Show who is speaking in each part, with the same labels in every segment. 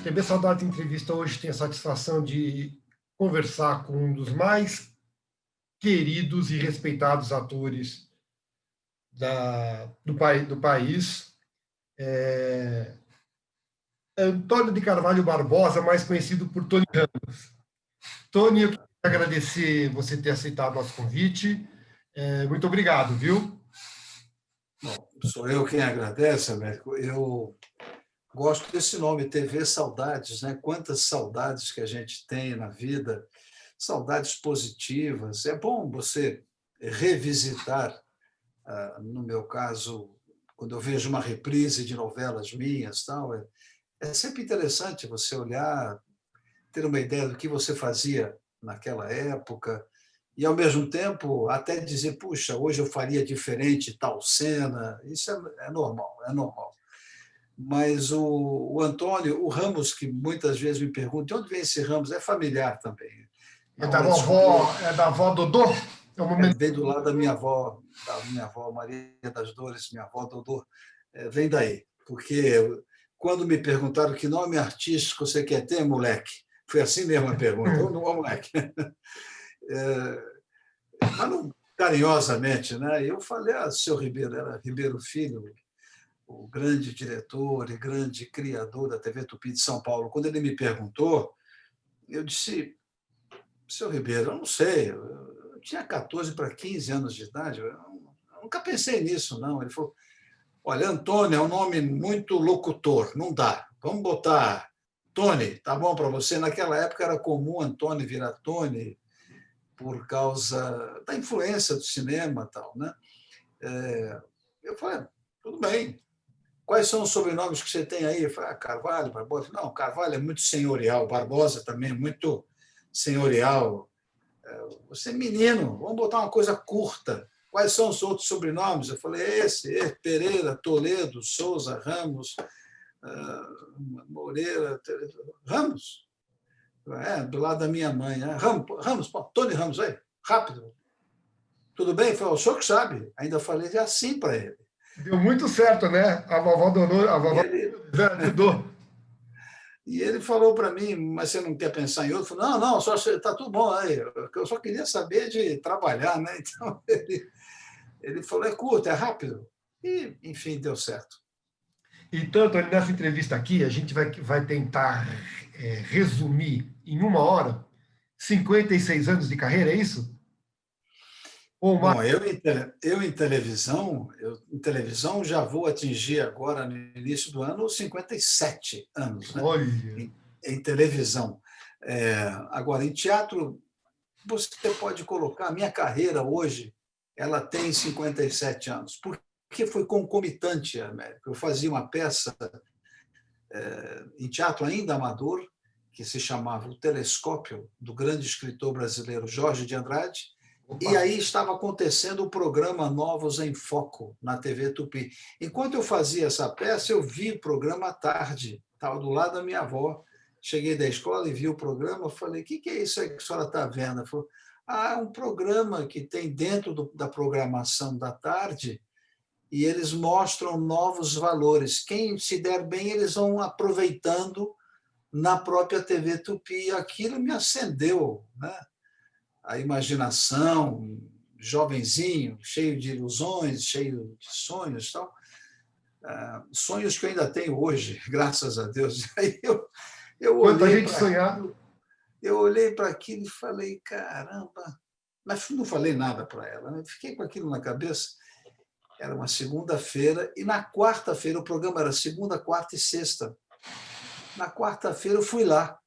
Speaker 1: TV Saudades Entrevista hoje tem a satisfação de conversar com um dos mais queridos e respeitados atores do país, Antônio de Carvalho Barbosa, mais conhecido por Tony Ramos. Tony, eu quero agradecer você ter aceitado nosso convite. Muito obrigado, viu?
Speaker 2: Bom, sou eu quem agradece, Américo. Eu gosto desse nome, TV Saudades, né? Quantas saudades que a gente tem na vida, saudades positivas. É bom você revisitar, no meu caso, quando eu vejo uma reprise de novelas minhas, tal, é sempre interessante você olhar, ter uma ideia do que você fazia naquela época e, ao mesmo tempo, até dizer, puxa, hoje eu faria diferente tal cena. Isso é normal, é normal. Mas o Antônio, o Ramos, que muitas vezes me pergunta, de onde vem esse Ramos? É familiar também.
Speaker 1: É da avó Dodô?
Speaker 2: Vem do lado da minha avó Maria das Dores, minha avó Dodô. Vem daí. Porque quando me perguntaram que nome artístico você quer ter, moleque, foi assim mesmo a pergunta. Ou não, moleque. Mas não, carinhosamente, né? Eu falei, seu Ribeiro, era Ribeiro Filho, o grande diretor e grande criador da TV Tupi de São Paulo. Quando ele me perguntou, eu disse, seu Ribeiro, eu não sei, eu tinha 14 para 15 anos de idade, eu nunca pensei nisso, não. Ele falou, olha, Antônio é um nome muito locutor, não dá, vamos botar Tony, tá bom para você? Naquela época era comum Antônio virar Tony, por causa da influência do cinema e tal, né? Eu falei, tudo bem. Quais são os sobrenomes que você tem aí? Eu falei, Carvalho, Barbosa. Não, Carvalho é muito senhorial, Barbosa também é muito senhorial. Você é menino, vamos botar uma coisa curta. Quais são os outros sobrenomes? Eu falei, Pereira, Toledo, Souza, Ramos, Moreira, Ramos. Do lado da minha mãe. Né? Ramos, Tony Ramos, aí, rápido. Tudo bem? Eu falei, o senhor que sabe. Ainda falei assim para ele.
Speaker 1: Deu muito certo, né? A vovó Dodô.
Speaker 2: E ele falou para mim, mas você não quer pensar em outro? Eu falei, não, só está tudo bom aí. Eu só queria saber de trabalhar, né? Então ele falou, é curto, é rápido. E, enfim, deu certo.
Speaker 1: Então, Tony, nessa entrevista aqui, a gente vai tentar resumir em 1 hora 56 anos de carreira, é isso?
Speaker 2: Bom, eu em televisão já vou atingir agora, no início do ano, 57 anos, né?
Speaker 1: Olha.
Speaker 2: Em televisão. Agora, em teatro, você pode colocar, a minha carreira hoje, ela tem 57 anos, porque foi concomitante, Américo. Eu fazia uma peça em teatro ainda amador, que se chamava O Telescópio, do grande escritor brasileiro Jorge de Andrade. Opa. E aí estava acontecendo o programa Novos em Foco, na TV Tupi. Enquanto eu fazia essa peça, eu vi o programa à tarde, estava do lado da minha avó. Cheguei da escola e vi o programa, falei, o que é isso aí que a senhora está vendo? Ela falou, um programa que tem dentro da programação da tarde e eles mostram novos valores. Quem se der bem, eles vão aproveitando na própria TV Tupi. Aquilo me acendeu, né? A imaginação, jovenzinho, cheio de ilusões, cheio de sonhos, tal. Sonhos que eu ainda tenho hoje, graças a Deus. Aí eu olhei para aquilo e falei, caramba, mas não falei nada para ela, né? Fiquei com aquilo na cabeça. Era uma segunda-feira, e na quarta-feira, o programa era segunda, quarta e sexta. Na quarta-feira eu fui lá.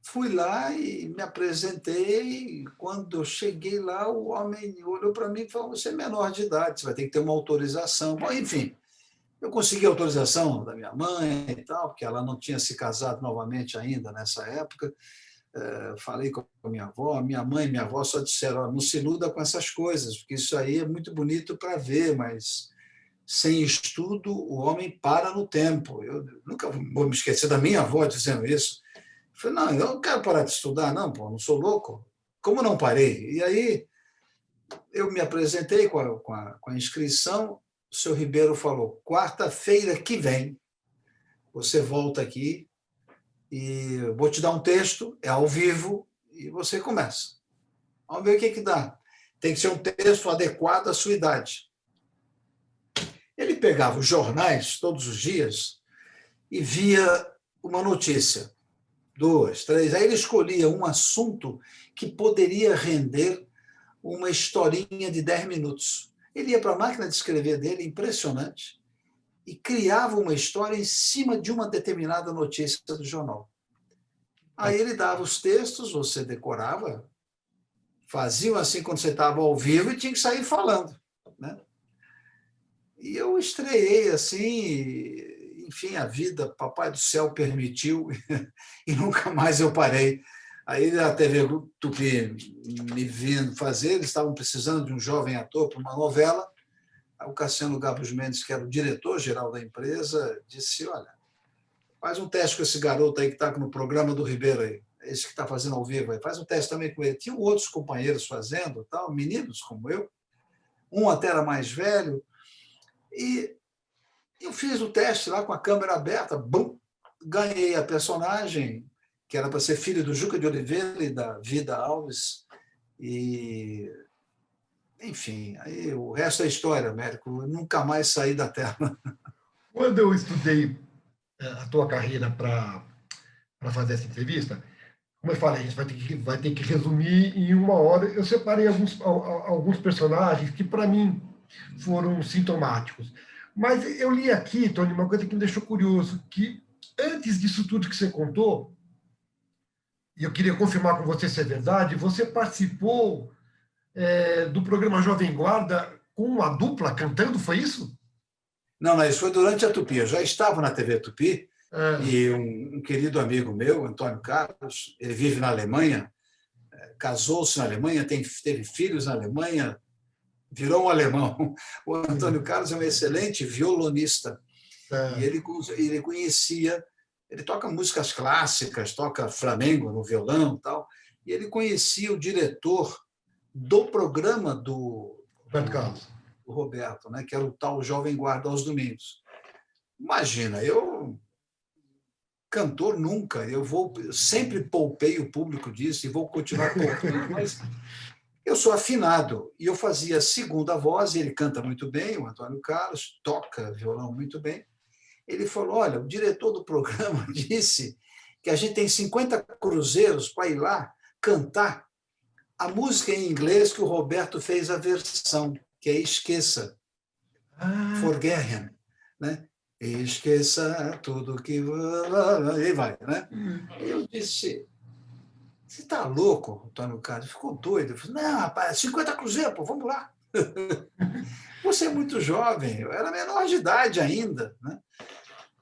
Speaker 2: Fui lá e me apresentei. Quando eu cheguei lá, o homem olhou para mim e falou, você é menor de idade, você vai ter que ter uma autorização. Bom, enfim, eu consegui a autorização da minha mãe e tal, porque ela não tinha se casado novamente ainda nessa época. Falei com a minha avó, minha mãe e minha avó só disseram, não se iluda com essas coisas, porque isso aí é muito bonito para ver, mas sem estudo o homem para no tempo. Eu nunca vou me esquecer da minha avó dizendo isso. Eu falei, não, eu não quero parar de estudar, não, pô, não sou louco. Como não parei? E aí eu me apresentei com a inscrição, o seu Ribeiro falou, quarta-feira que vem, você volta aqui e vou te dar um texto, é ao vivo, e você começa. Vamos ver o que dá. Tem que ser um texto adequado à sua idade. Ele pegava os jornais todos os dias e via uma notícia, 2, 3. Aí ele escolhia um assunto que poderia render uma historinha de 10 minutos. Ele ia para a máquina de escrever dele, impressionante, e criava uma história em cima de uma determinada notícia do jornal. Aí ele dava os textos, você decorava, faziam assim quando você estava ao vivo e tinha que sair falando, né? E eu estreiei assim, enfim, a vida, Papai do Céu permitiu, e nunca mais eu parei. Aí a TV Tupi me vindo fazer, eles estavam precisando de um jovem ator para uma novela. Aí o Cassiano Gabos Mendes, que era o diretor-geral da empresa, disse, olha, faz um teste com esse garoto aí que está no programa do Ribeiro aí, esse que está fazendo ao vivo aí, faz um teste também com ele. Tinham outros companheiros fazendo, tal, meninos como eu, um até era mais velho, e eu fiz o teste lá com a câmera aberta, bum, ganhei a personagem, que era para ser filho do Juca de Oliveira e da Vida Alves, e, enfim, aí o resto é história, Américo, eu nunca mais saí da tela.
Speaker 1: Quando eu estudei a tua carreira para fazer essa entrevista, como eu falei, a gente vai ter que resumir em 1 hora. Eu separei alguns personagens que, para mim, foram sintomáticos. Mas eu li aqui, Tony, uma coisa que me deixou curioso, que antes disso tudo que você contou, e eu queria confirmar com você se é verdade, você participou do programa Jovem Guarda com uma dupla cantando, foi isso?
Speaker 2: Não, mas isso foi durante a Tupi. Eu já estava na TV Tupi
Speaker 1: É.
Speaker 2: e um querido amigo meu, Antônio Carlos, ele vive na Alemanha, casou-se na Alemanha, teve filhos na Alemanha, virou um alemão. O Antônio Carlos é um excelente violonista e ele conhecia, ele toca músicas clássicas, toca flamengo no violão e tal, e ele conhecia o diretor do programa do
Speaker 1: Roberto Carlos.
Speaker 2: Roberto, né, que era o tal Jovem Guarda aos domingos. Imagina, eu cantor nunca, eu sempre poupei o público disso e vou continuar poupando, mas eu sou afinado e eu fazia segunda voz, e ele canta muito bem, o Antônio Carlos, toca violão muito bem. Ele falou, olha, o diretor do programa disse que a gente tem 50 cruzeiros para ir lá cantar a música em inglês que o Roberto fez a versão, que é Esqueça, Forget, né? Esqueça tudo que... E vai, né? Eu disse, você está louco, Antônio Carlos? Ficou doido. Eu falei, não, rapaz, 50 cruzeiros, pô, vamos lá. Você é muito jovem, eu era menor de idade ainda, né?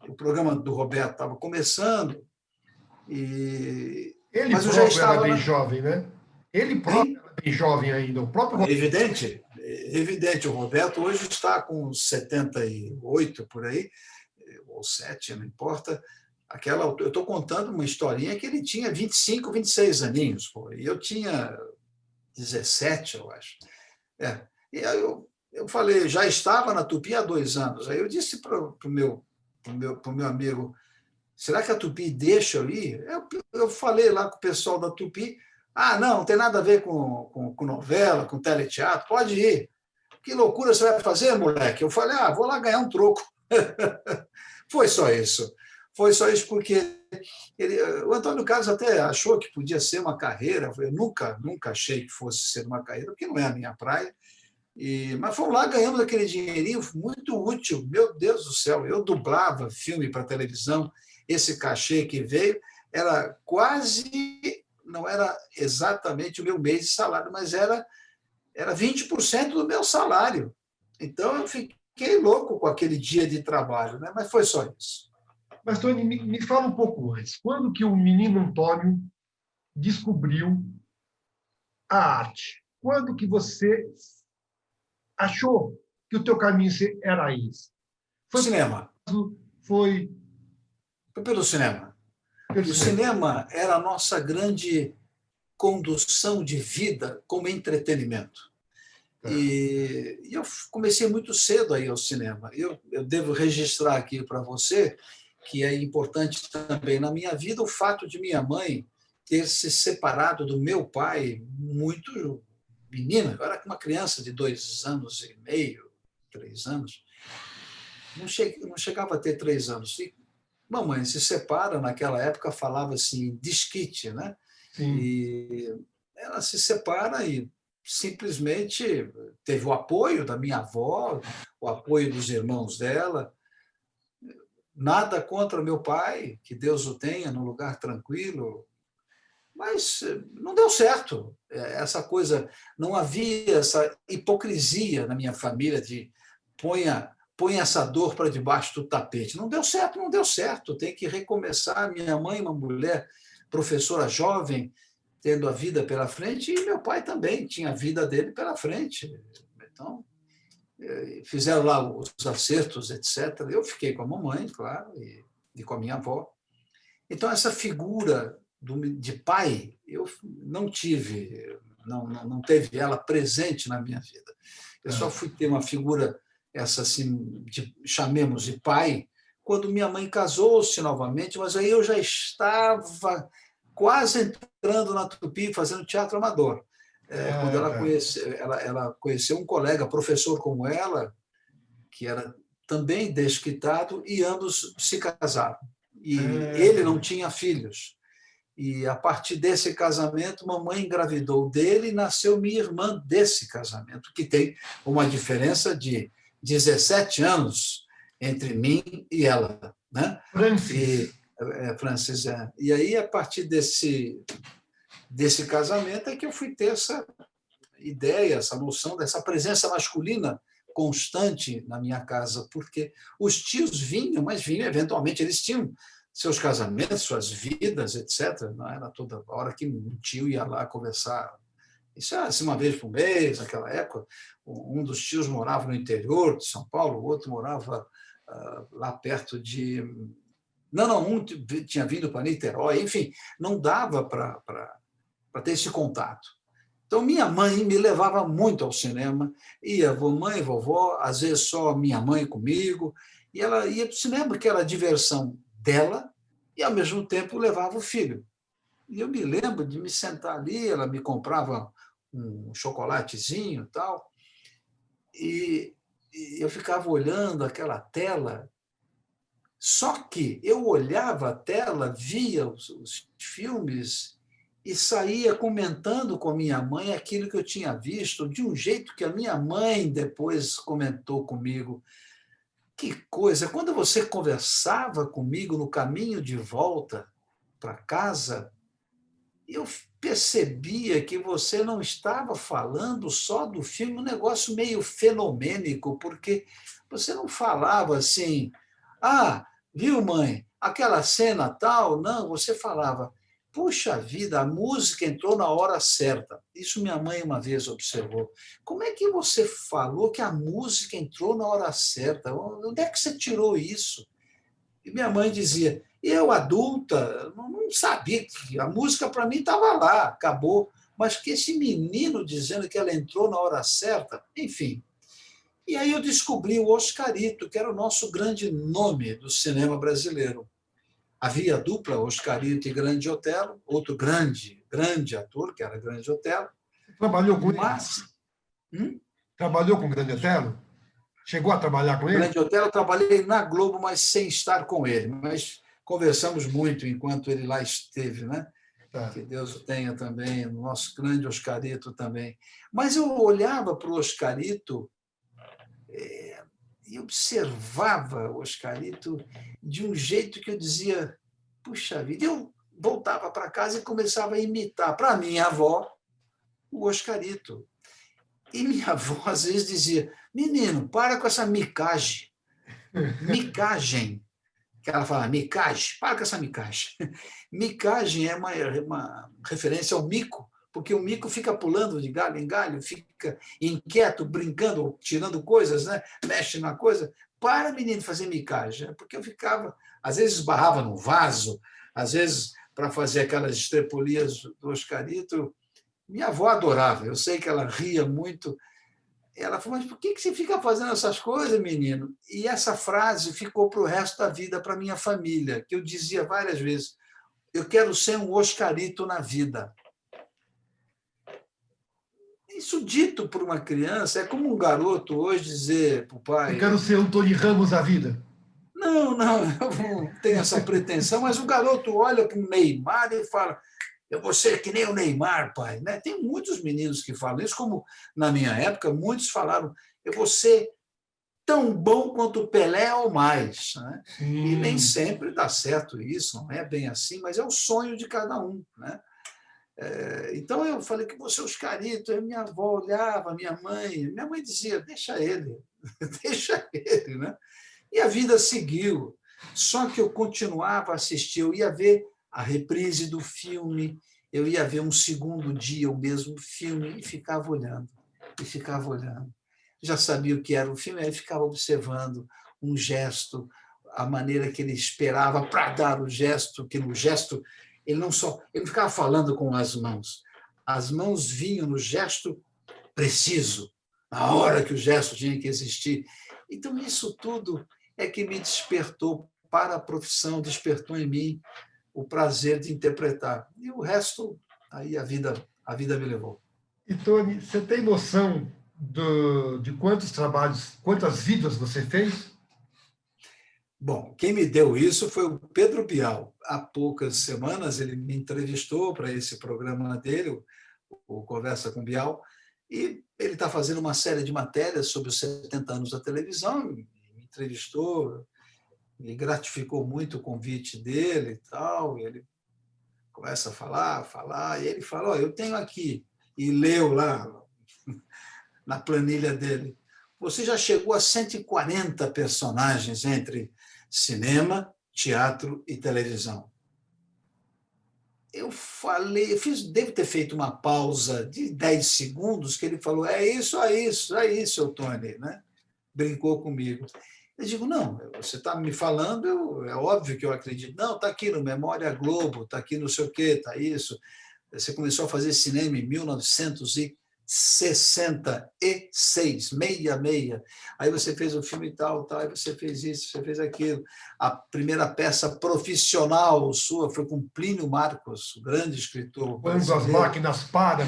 Speaker 2: O programa do Roberto estava começando,
Speaker 1: Mas eu já estava era bem jovem, né? Ele próprio era bem jovem ainda. O próprio
Speaker 2: Evidente, evidente. O Roberto hoje está com 78 por aí, ou 7, não importa. Eu estou contando uma historinha que ele tinha 25, 26 aninhos, pô, e eu tinha 17, eu acho. E aí eu falei, já estava na Tupi há 2 anos. Aí eu disse para o meu amigo, será que a Tupi deixa eu ir? Eu falei lá com o pessoal da Tupi, não tem nada a ver com novela, com teleteatro, pode ir. Que loucura você vai fazer, moleque? Eu falei, vou lá ganhar um troco. Foi só isso. Foi só isso porque o Antônio Carlos até achou que podia ser uma carreira. Eu nunca achei que fosse ser uma carreira, porque não é a minha praia. Mas fomos lá, ganhamos aquele dinheirinho muito útil. Meu Deus do céu, eu dublava filme para televisão, esse cachê que veio era quase, não era exatamente o meu mês de salário, mas era 20% do meu salário. Então eu fiquei louco com aquele dia de trabalho, né? Mas foi só isso.
Speaker 1: Mas, Tony, me fala um pouco antes. Quando que o menino Antônio descobriu a arte? Quando que você achou que o teu caminho era esse?
Speaker 2: Foi cinema.
Speaker 1: Foi
Speaker 2: pelo cinema. O cinema era a nossa grande condução de vida como entretenimento. E eu comecei muito cedo a ir ao cinema. Eu devo registrar aqui para você que é importante também na minha vida, o fato de minha mãe ter se separado do meu pai muito menina. Eu era uma criança de 2 anos e meio, 3 anos. Não chegava a ter 3 anos. E mamãe se separa, naquela época falava assim, desquite, né?
Speaker 1: Sim.
Speaker 2: E ela se separa e simplesmente teve o apoio da minha avó, o apoio dos irmãos dela. Nada contra meu pai, que Deus o tenha num lugar tranquilo, mas não deu certo. Essa coisa, não havia essa hipocrisia na minha família de põe essa dor para debaixo do tapete. Não deu certo, não deu certo. Tem que recomeçar. Minha mãe, uma mulher professora jovem, tendo a vida pela frente, e meu pai também tinha a vida dele pela frente. Então, fizeram lá os acertos, etc. Eu fiquei com a mamãe, claro, e com a minha avó. Então, essa figura de pai, eu não tive, não teve ela presente na minha vida. Eu só fui ter uma figura, essa assim, chamemos de pai, quando minha mãe casou-se novamente, mas aí eu já estava quase entrando na Tupi, fazendo teatro amador. Quando ela conheceu um colega, professor como ela, que era também desquitado, e ambos se casaram. E ele não tinha filhos. E, a partir desse casamento, mamãe engravidou dele e nasceu minha irmã desse casamento, que tem uma diferença de 17 anos entre mim e ela. Né?
Speaker 1: Francis.
Speaker 2: Francis, E aí, a partir desse casamento, é que eu fui ter essa ideia, essa noção dessa presença masculina constante na minha casa, porque os tios vinham, mas vinham, eventualmente, eles tinham seus casamentos, suas vidas, etc. Não era toda hora que um tio ia lá conversar. Isso era assim, uma vez por mês, naquela época. Um dos tios morava no interior de São Paulo, o outro morava lá perto de... Não, um tinha vindo para Niterói, enfim, não dava para ter esse contato. Então, minha mãe me levava muito ao cinema, ia mãe, vovó, às vezes só minha mãe comigo, e ela ia para o cinema, porque era a diversão dela, e, ao mesmo tempo, levava o filho. E eu me lembro de me sentar ali, ela me comprava um chocolatezinho e tal, e eu ficava olhando aquela tela, só que eu olhava a tela, via os filmes e saía comentando com a minha mãe aquilo que eu tinha visto, de um jeito que a minha mãe depois comentou comigo. Que coisa! Quando você conversava comigo no caminho de volta para casa, eu percebia que você não estava falando só do filme, um negócio meio fenomênico, porque você não falava assim, viu, mãe, aquela cena tal, não, você falava, puxa vida, a música entrou na hora certa. Isso minha mãe uma vez observou. Como é que você falou que a música entrou na hora certa? Onde é que você tirou isso? E minha mãe dizia, eu, adulta, não sabia que a música para mim estava lá, acabou, mas que esse menino dizendo que ela entrou na hora certa, enfim. E aí eu descobri o Oscarito, que era o nosso grande nome do cinema brasileiro. Havia a dupla Oscarito e Grande Otelo, outro grande ator, que era Grande Otelo.
Speaker 1: Trabalhou com ele?
Speaker 2: Trabalhou
Speaker 1: com o Grande Otelo? Chegou a trabalhar com ele?
Speaker 2: Grande Otelo, eu trabalhei na Globo, mas sem estar com ele. Mas conversamos muito enquanto ele lá esteve, né? Tá. Que Deus o tenha também, o nosso grande Oscarito também. Mas eu olhava para o Oscarito e observava o Oscarito de um jeito que eu dizia, puxa vida, eu voltava para casa e começava a imitar, para minha avó, o Oscarito. E minha avó, às vezes, dizia, menino, para com essa micagem. Micagem. Que ela fala, micagem, para com essa micagem. Micagem é uma referência ao mico, porque o mico fica pulando de galho em galho, fica inquieto, brincando, tirando coisas, né? Mexe na coisa. Para, menino, fazer micagem. Porque eu ficava, às vezes esbarrava num vaso, às vezes, para fazer aquelas estrepolias do Oscarito. Minha avó adorava, eu sei que ela ria muito. Ela falou, mas por que você fica fazendo essas coisas, menino? E essa frase ficou para o resto da vida, para a minha família, que eu dizia várias vezes, eu quero ser um Oscarito na vida. Isso dito por uma criança é como um garoto hoje dizer para o
Speaker 1: Eu
Speaker 2: pai,
Speaker 1: quero ser um Tony Ramos da vida.
Speaker 2: não, eu não tenho essa pretensão, mas o garoto olha para o Neymar e fala, eu vou ser que nem o Neymar, pai. Né? Tem muitos meninos que falam isso, como na minha época, muitos falaram, eu vou ser tão bom quanto o Pelé ou mais. Né? E nem
Speaker 1: Sim.
Speaker 2: sempre dá certo isso, não é bem assim, mas é o sonho de cada um. Né? Então eu falei que você é Oscarito, aí minha avó olhava, minha mãe dizia, deixa ele, deixa ele. Né? E a vida seguiu. Só que eu continuava a assistir, eu ia ver a reprise do filme, eu ia ver um segundo dia o mesmo filme e ficava olhando, e ficava olhando. Já sabia o que era o filme, aí ficava observando um gesto, a maneira que ele esperava para dar o gesto, que no gesto ele não ficava falando com as mãos vinham no gesto preciso, na hora que o gesto tinha que existir. Então, isso tudo é que me despertou para a profissão, despertou em mim o prazer de interpretar. E o resto, aí a vida me levou.
Speaker 1: E, Tony, você tem noção de quantos trabalhos, quantas vidas você fez?
Speaker 2: Bom, quem me deu isso foi o Pedro Bial. Há poucas semanas ele me entrevistou para esse programa dele, o Conversa com Bial, e ele está fazendo uma série de matérias sobre os 70 anos da televisão, me entrevistou, me gratificou muito o convite dele e tal, e ele começa a falar, e ele fala, eu tenho aqui, e leu lá na planilha dele, você já chegou a 140 personagens entre cinema, teatro e televisão. Eu falei, devo ter feito uma pausa de 10 segundos, que ele falou, é isso, Tony, né? Brincou comigo. Eu digo, não, você está me falando, é óbvio que eu acredito. Não, está aqui no Memória Globo, está aqui no sei o quê, está isso. Você começou a fazer cinema em 1966, 66. Aí você fez o filme tal, aí você fez isso, você fez aquilo. A primeira peça profissional sua foi com Plínio Marcos, o grande escritor
Speaker 1: Quando as
Speaker 2: brasileiro.
Speaker 1: máquinas param.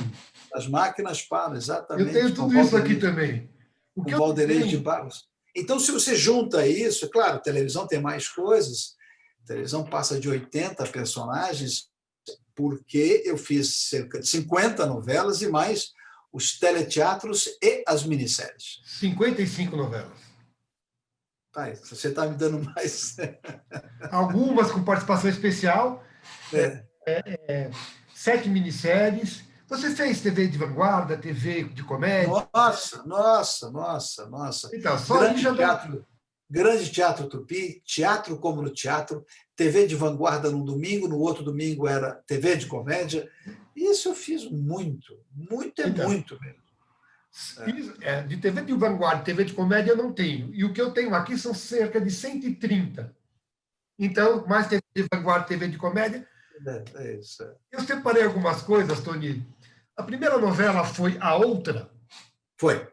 Speaker 2: As máquinas param,
Speaker 1: Eu tenho
Speaker 2: exatamente,
Speaker 1: tudo isso aqui também. O
Speaker 2: com
Speaker 1: que eu não
Speaker 2: Valderez de
Speaker 1: tenho,
Speaker 2: Barros. Então, se você junta isso, é claro, a televisão tem mais coisas, a televisão passa de 80 personagens, porque eu fiz cerca de 50 novelas e mais os teleteatros e as minisséries.
Speaker 1: 55 novelas.
Speaker 2: Tá, você está me dando mais.
Speaker 1: Algumas com participação especial,
Speaker 2: É.
Speaker 1: 7 minisséries. Você fez TV de vanguarda, TV de comédia?
Speaker 2: Nossa.
Speaker 1: Então, só aí
Speaker 2: Grande
Speaker 1: já dá.
Speaker 2: teatro, grande teatro Tupi, teatro como no teatro, TV de vanguarda num domingo, no outro domingo era TV de comédia. Isso eu fiz muito é
Speaker 1: Então,
Speaker 2: muito mesmo.
Speaker 1: de TV de vanguarda, TV de comédia eu não tenho. E o que eu tenho aqui são cerca de 130. Então, mais TV de vanguarda, TV de comédia.
Speaker 2: É isso.
Speaker 1: Eu separei algumas coisas, Tony. A primeira novela foi A Outra.
Speaker 2: Foi.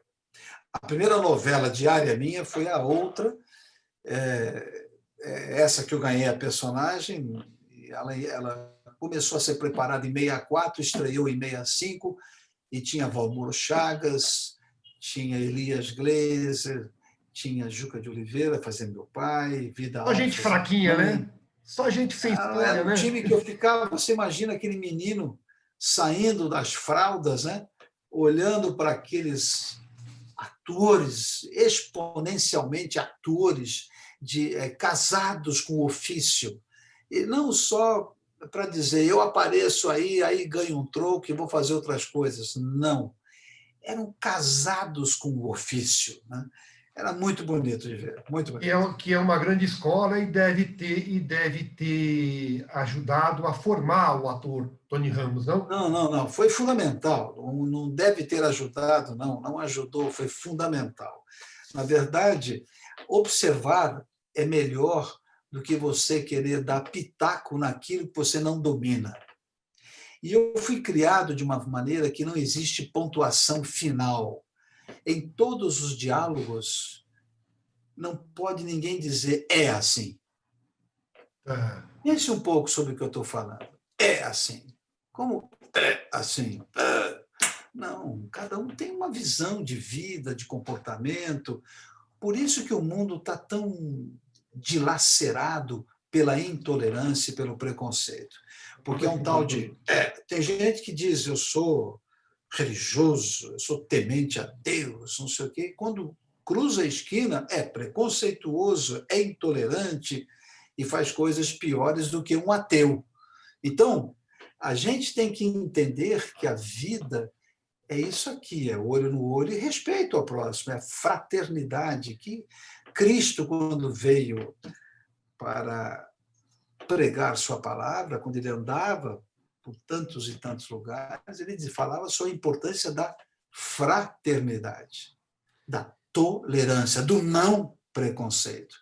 Speaker 2: A primeira novela diária minha foi A Outra, essa que eu ganhei a personagem. Ela começou a ser preparada em 64, estreou em 65, e tinha Valmor Chagas, tinha Elias Gleiser, tinha Juca de Oliveira fazendo meu pai, Vida
Speaker 1: Só
Speaker 2: Alves
Speaker 1: gente
Speaker 2: fazendo
Speaker 1: fraquinha,
Speaker 2: mãe.
Speaker 1: né? Só gente sem
Speaker 2: Era
Speaker 1: história,
Speaker 2: um
Speaker 1: né?
Speaker 2: time que eu ficava, você imagina aquele menino saindo das fraldas, né? Olhando para aqueles atores, exponencialmente atores, casados com ofício. E não só para dizer, eu apareço aí ganho um troco e vou fazer outras coisas. Não. Eram casados com o ofício. Né? Era muito bonito de ver, muito bonito.
Speaker 1: Que é uma grande escola e deve ter ajudado a formar o ator Tony Ramos, não?
Speaker 2: Não. Foi fundamental. Não deve ter ajudado, não ajudou, foi fundamental. Na verdade, observar é melhor do que você querer dar pitaco naquilo que você não domina. E eu fui criado de uma maneira que não existe pontuação final. em todos os diálogos, não pode ninguém dizer é assim.
Speaker 1: Ah,
Speaker 2: Pense um pouco sobre o que eu estou falando. É assim. Como é assim? Não, cada um tem uma visão de vida, de comportamento. Por isso que o mundo está tão dilacerado pela intolerância e pelo preconceito. Porque é um tal de... tem gente que diz, eu sou religioso, eu sou temente a Deus, não sei o quê. Quando cruza a esquina, é preconceituoso, é intolerante e faz coisas piores do que um ateu. Então, a gente tem que entender que a vida é isso aqui, é olho no olho e respeito ao próximo, é fraternidade, que Cristo, quando veio para pregar sua palavra, quando ele andava por tantos e tantos lugares, ele falava sobre a importância da fraternidade, da tolerância, do não preconceito.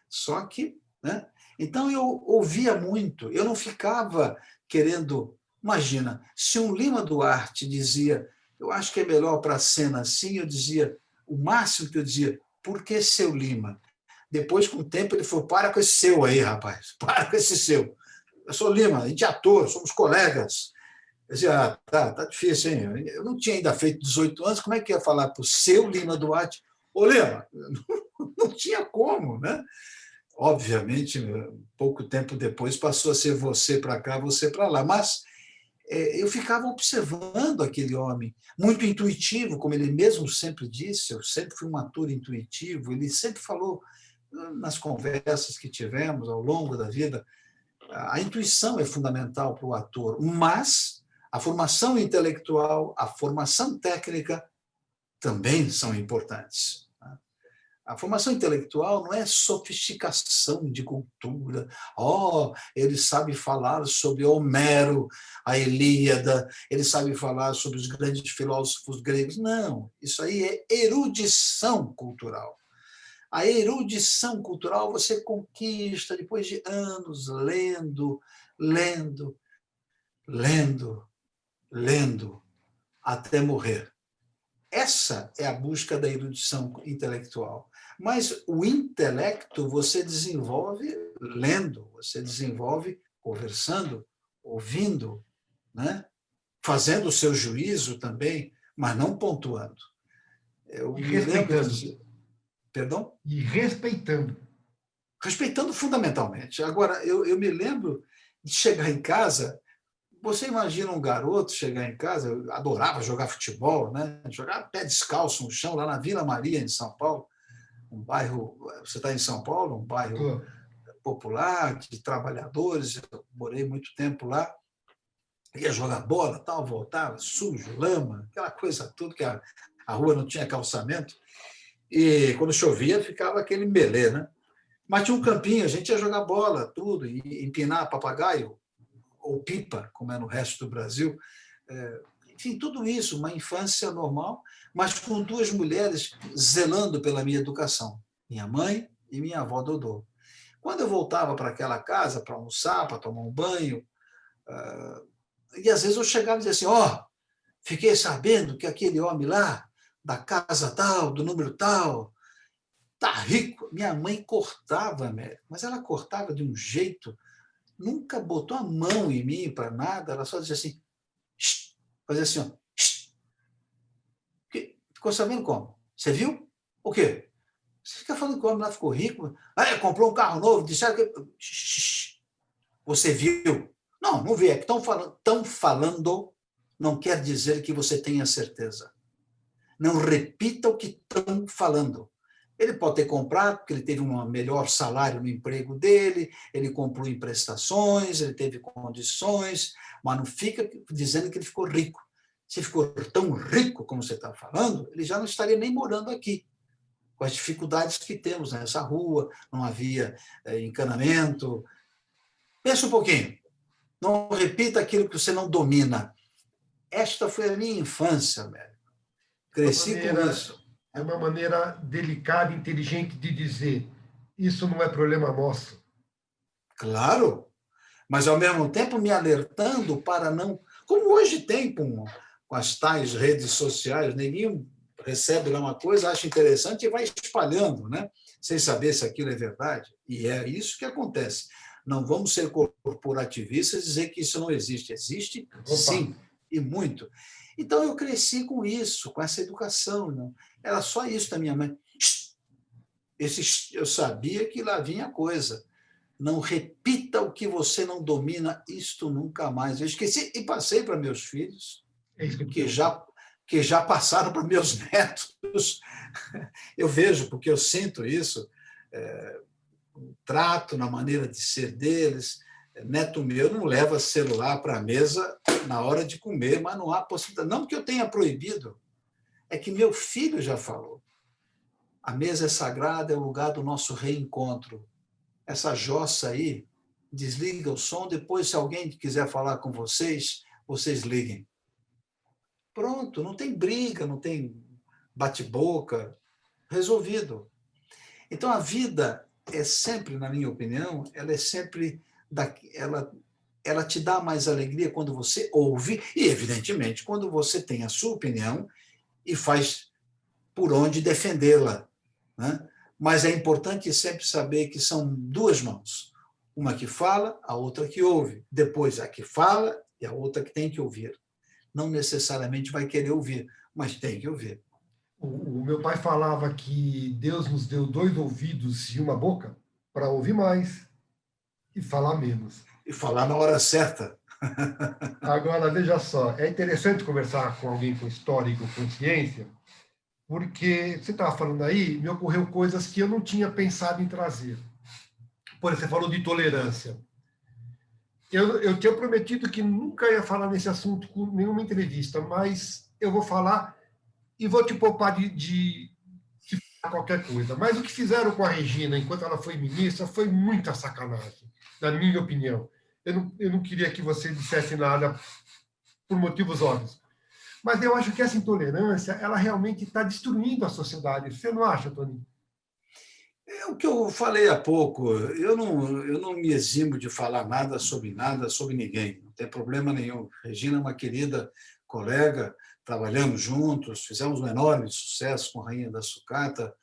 Speaker 2: Só que, né? Então eu ouvia muito, eu não ficava querendo... Imagina, se um Lima Duarte dizia, eu acho que é melhor para a cena assim, eu dizia, o máximo que eu dizia, por que seu Lima? Depois, com o tempo, ele falou, para com esse seu aí, rapaz, para com esse seu. Eu sou Lima, a gente é ator, somos colegas. Eu dizia, tá difícil, hein? Eu não tinha ainda feito 18 anos, como é que ia falar para o seu Lima Duarte? Ô, Lima, não tinha como, né? Obviamente, pouco tempo depois passou a ser você para cá, você para lá. Mas eu ficava observando aquele homem, muito intuitivo, como ele mesmo sempre disse, eu sempre fui um ator intuitivo, ele sempre falou nas conversas que tivemos ao longo da vida, a intuição é fundamental para o ator, mas a formação intelectual, a formação técnica também são importantes. A formação intelectual não é sofisticação de cultura. Ele sabe falar sobre Homero, a Ilíada, ele sabe falar sobre os grandes filósofos gregos. Não, isso aí é erudição cultural. A erudição cultural você conquista depois de anos lendo, lendo, lendo, lendo, até morrer. Essa é a busca da erudição intelectual. Mas o intelecto você desenvolve lendo, você desenvolve conversando, ouvindo, né? Fazendo o seu juízo também, mas não pontuando. Eu
Speaker 1: e
Speaker 2: me lembro
Speaker 1: respeitando.
Speaker 2: de... Perdão?
Speaker 1: E respeitando.
Speaker 2: Respeitando fundamentalmente. Agora, eu me lembro de chegar em casa. Você imagina um garoto chegar em casa, eu adorava jogar futebol, né? Jogar pé descalço no chão, lá na Vila Maria, em São Paulo, um bairro, você está em São Paulo, um bairro
Speaker 1: Tô.
Speaker 2: popular, de trabalhadores, eu morei muito tempo lá, ia jogar bola, tal, voltava, sujo, lama, aquela coisa toda, que a rua não tinha calçamento, e quando chovia ficava aquele melê, né? Mas tinha um campinho, a gente ia jogar bola, tudo, e empinar papagaio, ou pipa, como é no resto do Brasil. Enfim, tudo isso, uma infância normal, mas com duas mulheres zelando pela minha educação, minha mãe e minha avó Dodô. Quando eu voltava para aquela casa para almoçar, para tomar um banho, e às vezes eu chegava e dizia assim, fiquei sabendo que aquele homem lá, da casa tal, do número tal, tá rico. Minha mãe cortava, mas ela cortava de um jeito, nunca botou a mão em mim para nada, ela só dizia assim, fazia assim, ó. Ficou sabendo como? Você viu? O quê? Você fica falando que o homem lá ficou rico, comprou um carro novo, disseram que... Você viu? Não, não vi, é que estão falando, não quer dizer que você tenha certeza. Não repita o que estão falando. Ele pode ter comprado, porque ele teve um melhor salário no emprego dele, ele comprou em prestações, ele teve condições, mas não fica dizendo que ele ficou rico. Se ficou tão rico como você está falando, ele já não estaria nem morando aqui, com as dificuldades que temos nessa rua, não havia encanamento. Pensa um pouquinho, não repita aquilo que você não domina. Esta foi a minha infância, velho. Cresci com isso.
Speaker 1: É uma maneira delicada e inteligente de dizer, isso não é problema nosso.
Speaker 2: Claro, mas ao mesmo tempo me alertando para não... Como hoje tem com as tais redes sociais, neguinho recebe lá uma coisa, acha interessante e vai espalhando, né? Sem saber se aquilo é verdade. E é isso que acontece. Não vamos ser corporativistas e dizer que isso não existe. Existe,
Speaker 1: Opa,
Speaker 2: sim, e muito. Então, eu cresci com isso, com essa educação. Não? Era só isso da minha mãe. Eu sabia que lá vinha coisa. Não repita o que você não domina, isto nunca mais. Eu esqueci e passei para meus filhos,
Speaker 1: é isso que eu te
Speaker 2: que
Speaker 1: pergunto.
Speaker 2: já, que já passaram para meus netos. Eu vejo, porque eu sinto isso, trato na maneira de ser deles. Neto meu não leva celular para a mesa na hora de comer, mas não há possibilidade. Não que eu tenha proibido, é que meu filho já falou. A mesa é sagrada, é o lugar do nosso reencontro. Essa jossa aí, desliga o som, depois, se alguém quiser falar com vocês, vocês liguem. Pronto, não tem briga, não tem bate-boca, resolvido. Então, a vida é sempre, na minha opinião, ela é sempre, ela te dá mais alegria quando você ouve e, evidentemente, quando você tem a sua opinião e faz por onde defendê-la, né? Mas é importante sempre saber que são duas mãos. Uma que fala, a outra que ouve. Depois, a que fala e a outra que tem que ouvir. Não necessariamente vai querer ouvir, mas tem que ouvir.
Speaker 1: O meu pai falava que Deus nos deu 2 ouvidos e uma boca para ouvir mais e falar menos.
Speaker 2: E falar na hora certa.
Speaker 1: Agora, veja só, é interessante conversar com alguém com história e com consciência, porque você estava falando aí, me ocorreu coisas que eu não tinha pensado em trazer. Por exemplo, você falou de tolerância. Eu tinha prometido que nunca ia falar nesse assunto com nenhuma entrevista, mas eu vou falar e vou te poupar de falar qualquer coisa. Mas o que fizeram com a Regina enquanto ela foi ministra foi muita sacanagem, na minha opinião. Eu não queria que você dissesse nada por motivos óbvios. Mas eu acho que essa intolerância, ela realmente está destruindo a sociedade. Você não acha, Tony?
Speaker 2: É o que eu falei há pouco. Eu não me eximo de falar nada sobre ninguém. Não tem problema nenhum. Regina é uma querida colega, trabalhamos juntos, fizemos um enorme sucesso com a Rainha da Sucata.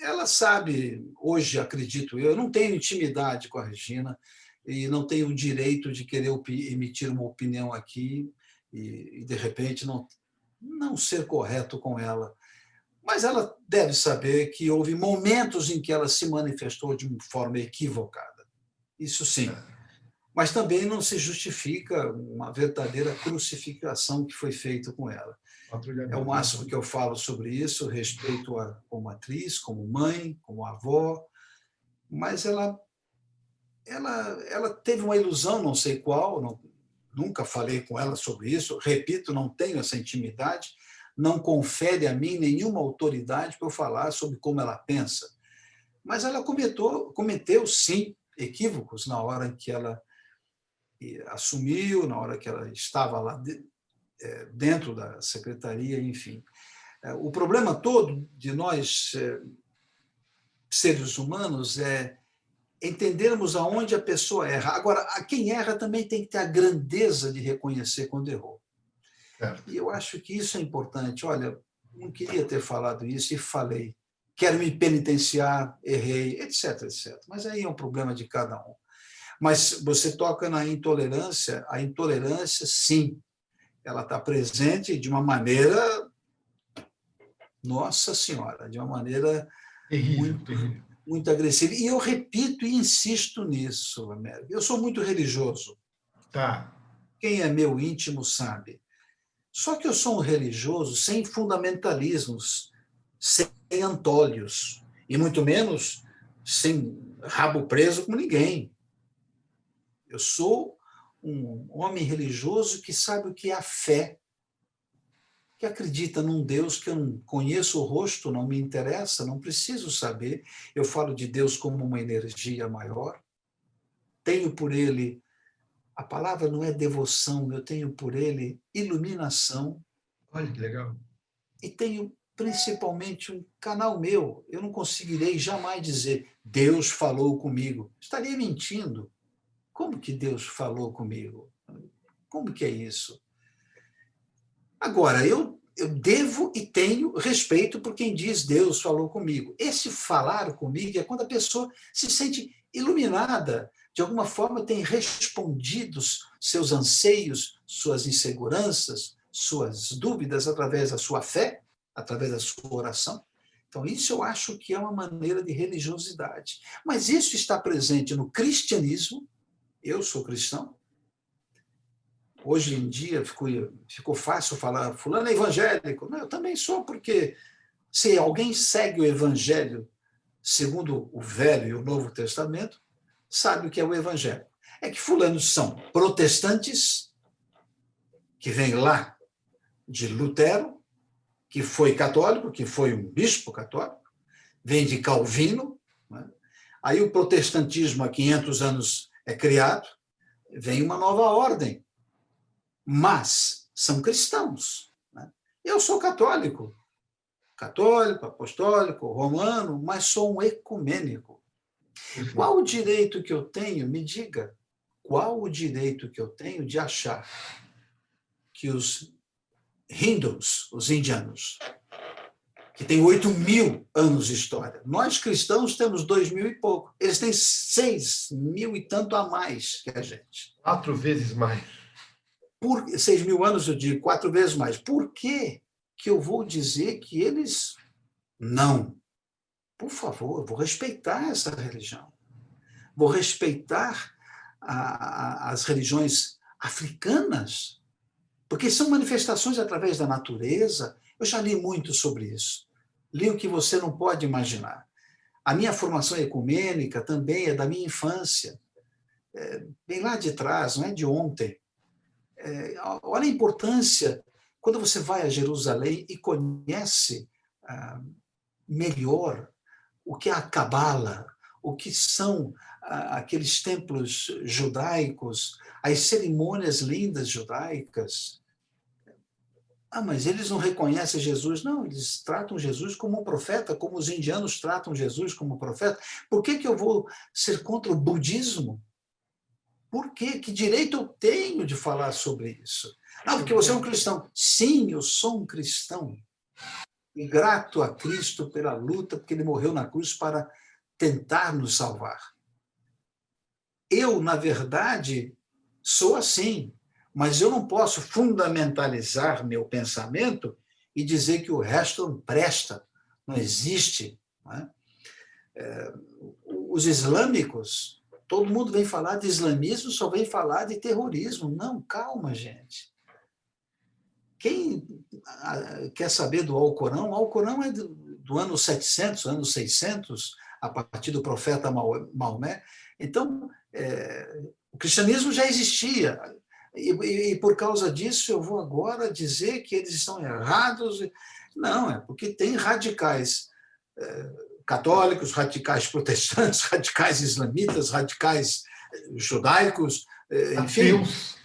Speaker 2: Ela sabe, hoje, acredito eu não tenho intimidade com a Regina e não tenho o direito de querer emitir uma opinião aqui de repente, não ser correto com ela. Mas ela deve saber que houve momentos em que ela se manifestou de uma forma equivocada. Isso sim. Mas também não se justifica uma verdadeira crucificação que foi feita com ela. É o
Speaker 1: Patrulhamento, né?
Speaker 2: máximo que eu falo sobre isso, respeito-a como atriz, como mãe, como avó, mas ela teve uma ilusão, não sei qual, nunca falei com ela sobre isso, repito, não tenho essa intimidade, não confere a mim nenhuma autoridade para eu falar sobre como ela pensa. Mas ela cometeu sim, equívocos na hora em que ela assumiu, na hora que ela estava lá dentro da secretaria, enfim. O problema todo de nós, seres humanos, é entendermos aonde a pessoa erra. Agora, a quem erra também tem que ter a grandeza de reconhecer quando errou.
Speaker 1: Certo.
Speaker 2: E eu acho que isso é importante. Olha, não queria ter falado isso e falei. Quero me penitenciar, errei, etc, etc. Mas aí é um problema de cada um. Mas você toca na intolerância, a intolerância, sim, ela está presente de uma maneira, nossa senhora, de uma maneira
Speaker 1: Terrível,
Speaker 2: muito,
Speaker 1: terrível.
Speaker 2: muito agressiva. E eu repito e insisto nisso, Américo. Eu sou muito religioso.
Speaker 1: Tá.
Speaker 2: Quem é meu íntimo sabe. Só que eu sou um religioso sem fundamentalismos, sem antólios, e muito menos sem rabo preso com ninguém. Eu sou um homem religioso que sabe o que é a fé, que acredita num Deus que eu não conheço o rosto, não me interessa, não preciso saber. Eu falo de Deus como uma energia maior. Tenho por ele, a palavra não é devoção, eu tenho por ele iluminação
Speaker 1: Olha que legal.
Speaker 2: e tenho principalmente um canal meu. Eu não conseguirei jamais dizer Deus falou comigo. Estaria mentindo. Como que Deus falou comigo? Como que é isso? Agora, eu eu devo e tenho respeito por quem diz Deus falou comigo. Esse falar comigo é quando a pessoa se sente iluminada, de alguma forma tem respondido seus anseios, suas inseguranças, suas dúvidas através da sua fé, através da sua oração. Então, isso eu acho que é uma maneira de religiosidade. Mas isso está presente no cristianismo. Eu sou cristão. Hoje em dia ficou fácil falar, fulano é evangélico. Não, eu também sou, porque se alguém segue o evangelho segundo o Velho e o Novo Testamento, sabe o que é o evangelho. É que fulanos são protestantes, que vêm lá de Lutero, que foi católico, que foi um bispo católico, vem de Calvino, né? Aí o protestantismo há 500 anos é criado, vem uma nova ordem, mas são cristãos, né? Eu sou católico, apostólico, romano, mas sou um ecumênico. Qual o direito que eu tenho, me diga, qual o direito que eu tenho de achar que os hindus, os indianos, que têm 8.000 anos de história, nós cristãos temos 2.000 e pouco, eles têm 6.000 e tanto a mais que a gente.
Speaker 1: 4 vezes mais.
Speaker 2: Por 6.000 anos, eu digo, 4 vezes mais. Por que eu vou dizer que eles não? Por favor, eu vou respeitar essa religião. Vou respeitar as religiões africanas, porque são manifestações através da natureza. Eu já li muito sobre isso. Li o que você não pode imaginar. A minha formação ecumênica também é da minha infância. Bem lá de trás, não é de ontem. Olha a importância quando você vai a Jerusalém e conhece melhor o que é a Cabala, o que são aqueles templos judaicos, as cerimônias lindas judaicas. Mas eles não reconhecem Jesus. Não, eles tratam Jesus como um profeta, como os indianos tratam Jesus como profeta. Por que eu vou ser contra o budismo? Por quê? Que direito eu tenho de falar sobre isso? Não, porque você é um cristão. Sim, eu sou um cristão. E grato a Cristo pela luta, porque ele morreu na cruz para tentar nos salvar. Eu, na verdade, sou assim, mas eu não posso fundamentalizar meu pensamento e dizer que o resto não presta, não existe. Não é? Os islâmicos, todo mundo vem falar de islamismo, só vem falar de terrorismo. Não, calma, gente. Quem quer saber do Alcorão? O Alcorão é do ano 700, ano 600, a partir do profeta Maomé. Então, o cristianismo já existia. E por causa disso, eu vou agora dizer que eles estão errados. Não, é porque tem radicais católicos, radicais protestantes, radicais islamitas, radicais judaicos, enfim.
Speaker 1: Ateus.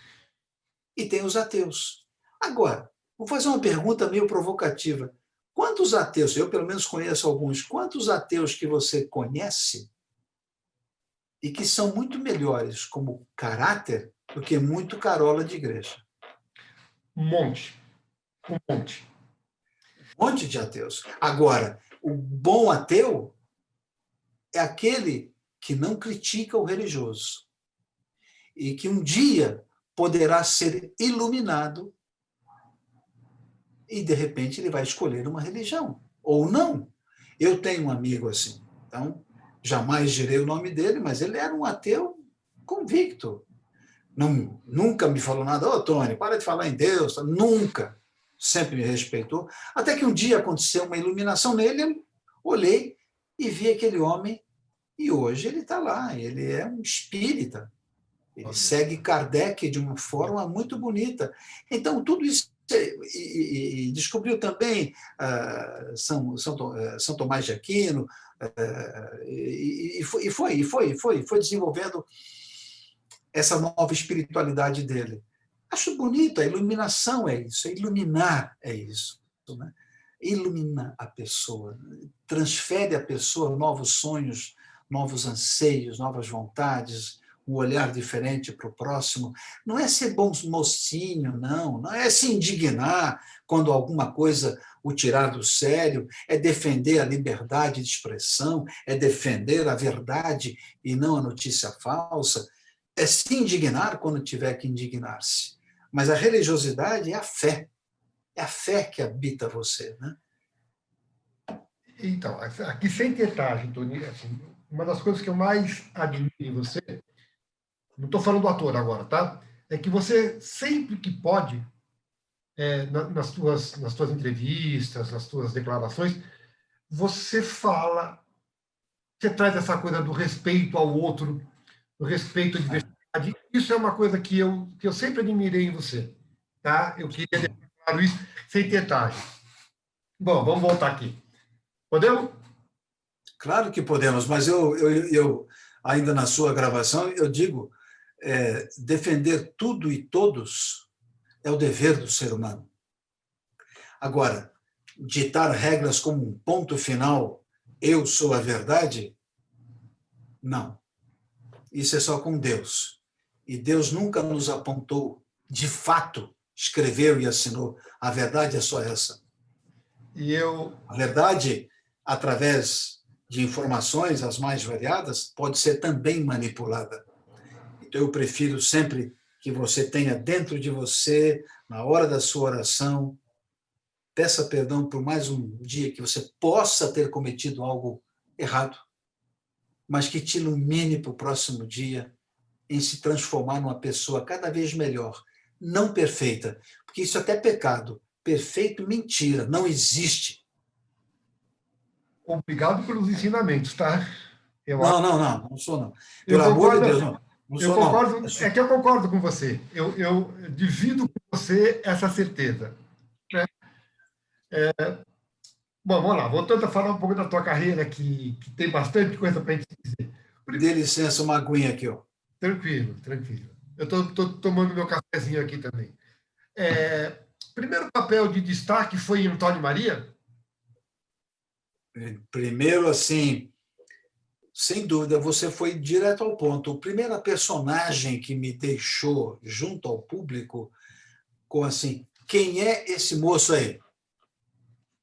Speaker 2: E tem os ateus. Agora, vou fazer uma pergunta meio provocativa. Quantos ateus, eu pelo menos conheço alguns, quantos ateus que você conhece e que são muito melhores como caráter do que muito carola de igreja?
Speaker 1: Um monte. Um monte.
Speaker 2: Um monte de ateus. Agora, o bom ateu é aquele que não critica o religioso e que um dia poderá ser iluminado e, de repente, ele vai escolher uma religião. Ou não. Eu tenho um amigo assim. Então, jamais direi o nome dele, mas ele era um ateu convicto. Nunca me falou nada. Ô, Tony, para de falar em Deus. Nunca. Sempre me respeitou. Até que um dia aconteceu uma iluminação nele, eu olhei e vi aquele homem, e hoje ele está lá. Ele é um espírita. Ele segue Kardec de uma forma muito bonita. Então, tudo isso. E descobriu também São Tomás de Aquino, e foi desenvolvendo essa nova espiritualidade dele. Acho bonito, a iluminação é isso, iluminar é isso. Né? Ilumina a pessoa, transfere à pessoa novos sonhos, novos anseios, novas vontades, um olhar diferente para o próximo. Não é ser bom mocinho, não. Não é se indignar quando alguma coisa o tirar do sério. É defender a liberdade de expressão, é defender a verdade e não a notícia falsa. É se indignar quando tiver que indignar-se. Mas a religiosidade é a fé. É a fé que habita você, né?
Speaker 1: Então, aqui sem tetagem, Tony, assim, uma das coisas que eu mais admiro em você, não estou falando do ator agora, tá? É que você, sempre que pode, nas tuas entrevistas, nas tuas declarações, você fala, você traz essa coisa do respeito ao outro, do respeito à diversidade. Isso é uma coisa que eu sempre admirei em você, tá? Eu queria deixar claro isso sem tetagem. Bom, vamos voltar aqui. Podemos?
Speaker 2: Claro que podemos, mas eu ainda na sua gravação, eu digo, defender tudo e todos é o dever do ser humano. Agora, ditar regras como um ponto final, eu sou a verdade, não. Isso é só com Deus. E Deus nunca nos apontou, de fato, escreveu e assinou. A verdade é só essa.
Speaker 1: E eu,
Speaker 2: A verdade, através de informações as mais variadas, pode ser também manipulada. Então, eu prefiro sempre que você tenha dentro de você, na hora da sua oração, peça perdão por mais um dia que você possa ter cometido algo errado, mas que te ilumine para o próximo dia em se transformar numa pessoa cada vez melhor, não perfeita, porque isso até é pecado. Perfeito, mentira, não existe.
Speaker 1: obrigado pelos ensinamentos, tá? Eu,
Speaker 2: Não, não, não, não sou não.
Speaker 1: eu
Speaker 2: Pelo amor de
Speaker 1: concordo,
Speaker 2: Deus, não. Não
Speaker 1: eu
Speaker 2: sou não.
Speaker 1: concordo, é que eu concordo com você. Eu divido com você essa certeza, né? Bom, vamos lá, voltando a falar um pouco da tua carreira, que tem bastante coisa para a gente dizer.
Speaker 2: Dê licença, uma aguinha aqui, ó.
Speaker 1: Tranquilo, tranquilo. Eu estou tomando meu cafezinho aqui também. Primeiro papel de destaque foi em Antônio Maria?
Speaker 2: Primeiro, assim, sem dúvida, você foi direto ao ponto. A primeira personagem que me deixou junto ao público com assim, quem é esse moço aí?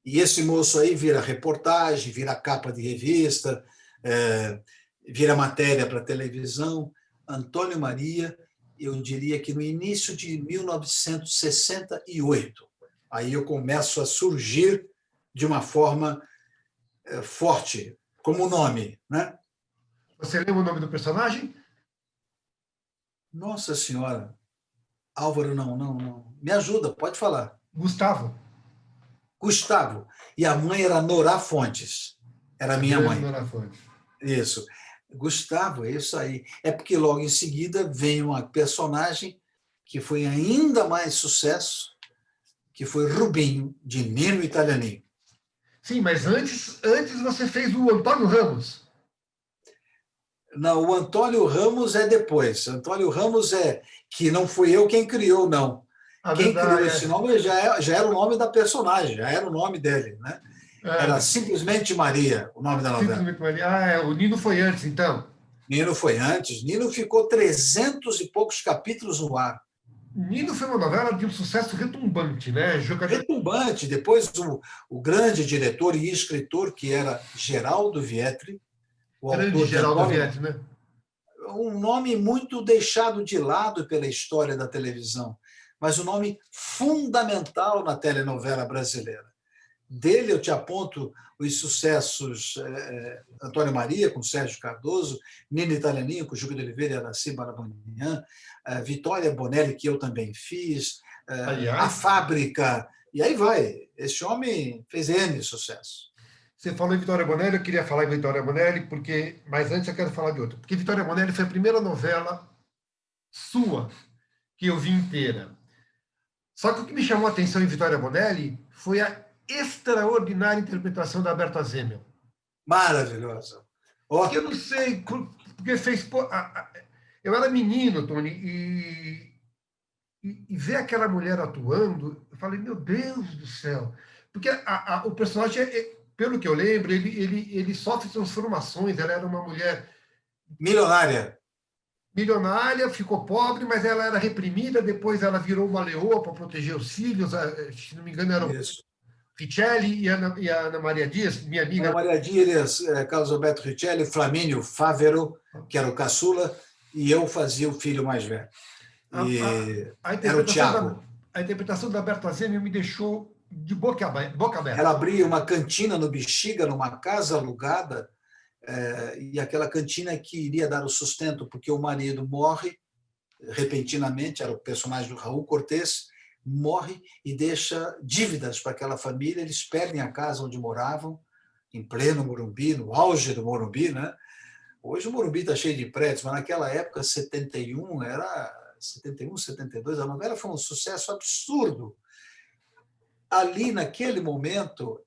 Speaker 2: E esse moço aí vira reportagem, vira capa de revista, vira matéria para televisão. Antônio Maria, eu diria que no início de 1968, aí eu começo a surgir de uma forma forte, como nome, né?
Speaker 1: Você lembra o nome do personagem?
Speaker 2: Nossa Senhora, Álvaro, não. Me ajuda, pode falar.
Speaker 1: Gustavo.
Speaker 2: Gustavo. E a mãe era Norá Fontes. Era
Speaker 1: A
Speaker 2: minha
Speaker 1: grande
Speaker 2: mãe.
Speaker 1: Nora Fonte.
Speaker 2: Isso. Gustavo, é isso aí. É porque logo em seguida vem uma personagem que foi ainda mais sucesso, que foi Rubinho, de Nino Italianinho.
Speaker 1: Sim, mas antes você fez o Antônio Ramos.
Speaker 2: Não, o Antônio Ramos é depois. Antônio Ramos é que não fui eu quem criou, não.
Speaker 1: A
Speaker 2: Quem criou
Speaker 1: verdade
Speaker 2: esse nome já era o nome da personagem, já era o nome dele, né? Era Simplesmente Maria, o nome da novela.
Speaker 1: Simplesmente Maria. O Nino foi antes, então.
Speaker 2: Nino foi antes. Nino ficou 300 e poucos capítulos no ar.
Speaker 1: Nino foi uma novela de um sucesso retumbante, né?
Speaker 2: Retumbante. Depois, o grande diretor e escritor, que era Geraldo Vietri, o
Speaker 1: Grande
Speaker 2: autor de
Speaker 1: Geraldo
Speaker 2: Antônio,
Speaker 1: Vietti, né?
Speaker 2: um nome muito deixado de lado pela história da televisão, mas um nome fundamental na telenovela brasileira. Dele eu te aponto os sucessos Antônio Maria, com Sérgio Cardoso, Nino Italianinho, com Júlio de Oliveira e Araci Barabanian, Vitória Bonelli, que eu também fiz, A Fábrica, e aí vai. Esse homem fez N sucesso.
Speaker 1: Você falou em Vitória Bonelli, eu queria falar em Vitória Bonelli, mas antes eu quero falar de outra. Porque Vitória Bonelli foi a primeira novela sua que eu vi inteira. Só que o que me chamou a atenção em Vitória Bonelli foi a extraordinária interpretação da Berta Zemmel.
Speaker 2: Maravilhosa.
Speaker 1: Porque eu não sei, porque fez. Eu era menino, Tony, e ver aquela mulher atuando, eu falei, meu Deus do céu. Porque o personagem, pelo que eu lembro, ele sofre transformações, ela era uma mulher.
Speaker 2: Milionária.
Speaker 1: milionária, ficou pobre, mas ela era reprimida, depois ela virou uma leoa para proteger os filhos, se não me engano, eram
Speaker 2: Isso.
Speaker 1: Richelli e a Ana Maria Dias, minha
Speaker 2: Ana
Speaker 1: amiga.
Speaker 2: Maria Dias, Carlos Alberto Richelli, Flamínio Fávero, que era o caçula, e eu fazia o filho mais velho.
Speaker 1: A,
Speaker 2: E
Speaker 1: a
Speaker 2: era o
Speaker 1: interpretação
Speaker 2: Tiago.
Speaker 1: a interpretação da Berta Zemi me deixou de boca
Speaker 2: Ela
Speaker 1: aberta.
Speaker 2: abria uma cantina no Bexiga, numa casa alugada, e aquela cantina que iria dar o sustento, porque o marido morre repentinamente, era o personagem do Raul Cortez, morre e deixa dívidas para aquela família, eles perdem a casa onde moravam, em pleno Morumbi, no auge do Morumbi, né? Hoje o Morumbi está cheio de prédios, mas naquela época, 71, era 71, 72, a novela foi um sucesso absurdo. Ali, naquele momento,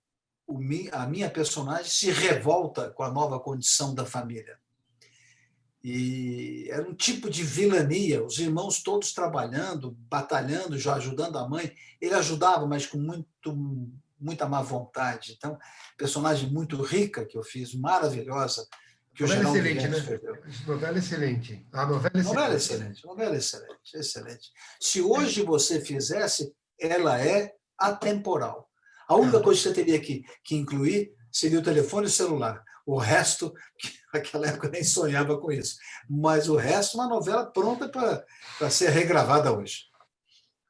Speaker 2: a minha personagem se revolta com a nova condição da família. E era um tipo de vilania, os irmãos todos trabalhando, batalhando, já ajudando a mãe. Ele ajudava, mas com muita má vontade. Então, personagem muito rica que eu fiz, maravilhosa, que o
Speaker 1: Novela
Speaker 2: Geraldo
Speaker 1: excelente,
Speaker 2: Vieira
Speaker 1: né?
Speaker 2: escreveu.
Speaker 1: Novela excelente. A novela
Speaker 2: Novela
Speaker 1: excelente.
Speaker 2: excelente, novela excelente, excelente. Se hoje você fizesse, ela é atemporal. A única coisa que você teria que incluir seria o telefone e o celular. O resto, naquela época nem sonhava com isso. Mas o resto, uma novela pronta para ser regravada hoje.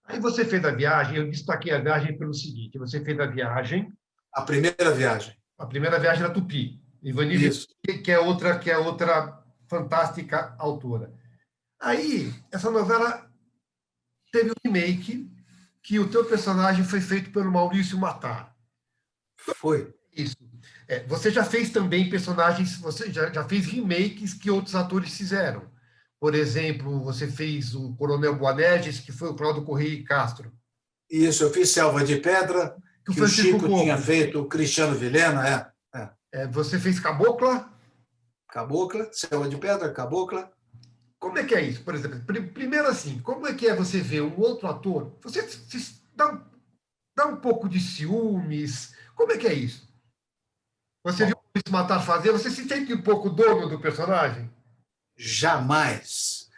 Speaker 1: Aí você fez a viagem, eu destaquei a viagem pelo seguinte: você fez a viagem,
Speaker 2: A primeira viagem.
Speaker 1: a primeira viagem da Tupi, Ivani
Speaker 2: Isso.
Speaker 1: Vitória, que é outra fantástica autora. Aí, essa novela teve um remake, que o teu personagem foi feito pelo Maurício Matar.
Speaker 2: Foi.
Speaker 1: Isso. Você já fez também personagens, você já fez remakes que outros atores fizeram. Por exemplo, você fez o Coronel Boanerges, que foi o Cláudio Correia e Castro.
Speaker 2: Isso, eu fiz Selva de Pedra,
Speaker 1: Que o
Speaker 2: que o
Speaker 1: Francisco
Speaker 2: Chico tinha
Speaker 1: Coco.
Speaker 2: feito, o Cristiano Vilhena,
Speaker 1: Você fez Cabocla.
Speaker 2: Cabocla, Selva de Pedra, Cabocla.
Speaker 1: Como é que é isso? Por exemplo, primeiro assim, como é que é você ver um outro ator? Você dá um pouco de ciúmes? Como é que é isso? Você viu
Speaker 2: Bom,
Speaker 1: o Maurício Matar fazer, você se sente um pouco dono do personagem?
Speaker 2: jamais.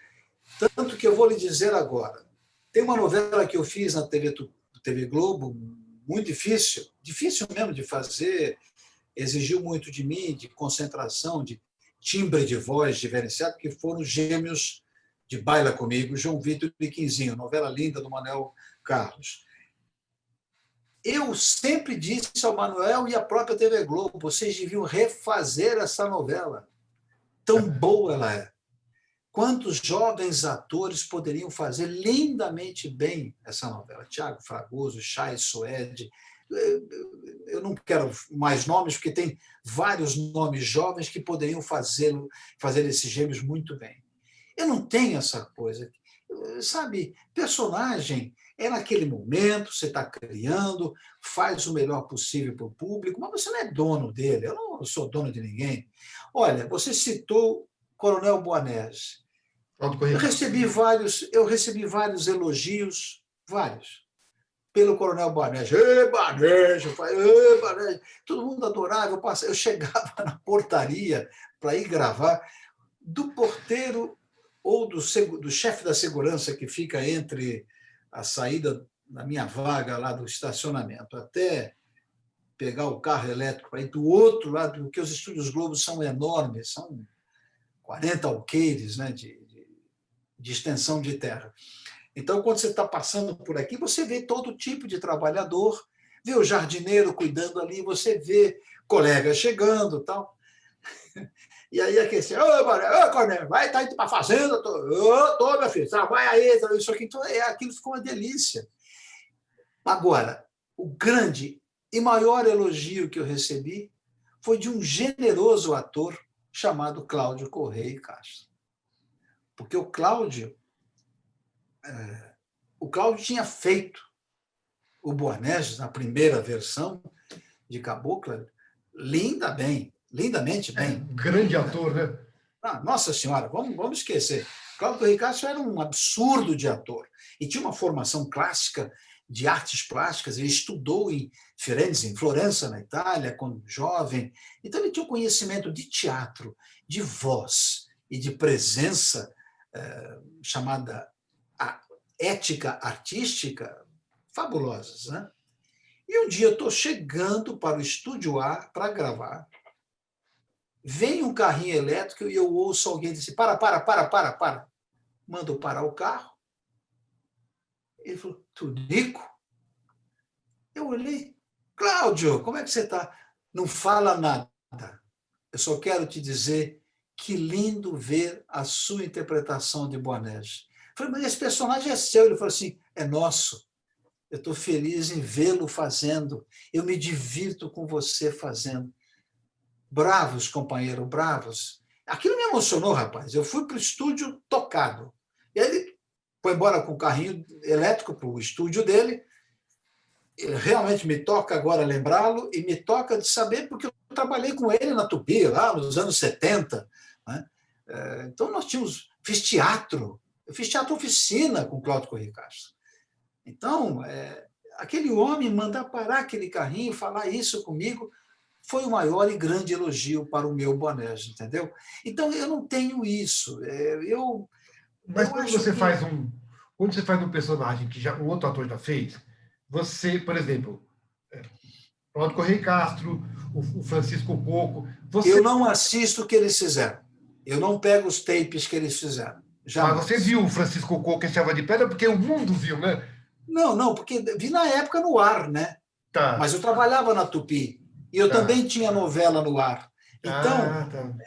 Speaker 2: Tanto que eu vou lhe dizer agora. Tem uma novela que eu fiz na TV Globo, muito difícil, difícil mesmo de fazer, exigiu muito de mim, de concentração, de timbre de voz diferenciado, que foram Gêmeos de Baila Comigo, João Vitor e Quinzinho, novela linda do Manuel Carlos. Eu sempre disse ao Manuel e à própria TV Globo, vocês deviam refazer essa novela. Tão boa ela é. Quantos jovens atores poderiam fazer lindamente bem essa novela? Tiago Fragoso, Chay Suede. Eu não quero mais nomes, porque tem vários nomes jovens que poderiam fazer esses Gêmeos muito bem. Eu não tenho essa coisa. Sabe, personagem é naquele momento, você está criando, faz o melhor possível para o público, mas você não é dono dele, eu não sou dono de ninguém. Olha, você citou Coronel Boanerges. Eu recebi vários elogios, vários, pelo Coronel Boanerges. Ei, Boanerges! Ei, Boanerges! Todo mundo adorava. Eu chegava na portaria para ir gravar, do porteiro ou do chefe da segurança que fica entre a saída da minha vaga lá do estacionamento até pegar o carro elétrico para ir do outro lado, porque os estúdios Globo são enormes, são 40 alqueires, né, de extensão de terra. Então, quando você está passando por aqui, você vê todo tipo de trabalhador, vê o jardineiro cuidando ali, você vê colegas chegando e tal. E aí aqui assim, ô, Cornélio, vai, tá indo para a fazenda? Tô, meu filho, trabalha aí, isso aqui. Então, aquilo ficou uma delícia. Agora, o grande e maior elogio que eu recebi foi de um generoso ator chamado Cláudio Correia e Castro. Porque o Cláudio tinha feito o Boanerges, na primeira versão de Cabocla, lindamente bem.
Speaker 1: Grande ator, né?
Speaker 2: Nossa Senhora, vamos esquecer. Cláudio Correia e Castro era um absurdo de ator e tinha uma formação clássica de artes plásticas. Ele estudou em Firenze, em Florença, na Itália, quando jovem. Então, ele tinha um conhecimento de teatro, de voz e de presença chamada a ética artística, fabulosas, né? E um dia eu estou chegando para o Estúdio A para gravar, vem um carrinho elétrico e eu ouço alguém dizer, para. Mando parar o carro. Ele falou, Tunico? Eu olhei, Cláudio, como é que você está? Não fala nada. Eu só quero te dizer que lindo ver a sua interpretação de Boanerges. Eu falei, mas esse personagem é seu. Ele falou assim, é nosso. Eu estou feliz em vê-lo fazendo. Eu me divirto com você fazendo. Bravos, companheiro, bravos. Aquilo me emocionou, rapaz. Eu fui para o estúdio tocado. E ele foi embora com o carrinho elétrico para o estúdio dele. Ele realmente me toca agora lembrá-lo e me toca de saber, porque eu trabalhei com ele na Tupi, lá nos anos 70. Né? Então, fiz teatro. Eu fiz teatro oficina com Cláudio Corrêa Castro. Então, aquele homem mandar parar aquele carrinho, falar isso comigo, foi o maior e grande elogio para o meu Boanerges, entendeu? Então, eu não tenho isso.
Speaker 1: Mas quando você faz um personagem que já um outro ator já fez, você, por exemplo, Cláudio Corrêa Castro, o Francisco Coco,
Speaker 2: eu não assisto o que eles fizeram. Eu não pego os tapes que eles fizeram. Jamais.
Speaker 1: Mas você viu o Francisco Coco em Selva de Pedra, porque o mundo viu, né?
Speaker 2: Não, porque vi na época no ar, né?
Speaker 1: Tá.
Speaker 2: Mas eu trabalhava na Tupi e eu também tinha novela no ar. Então,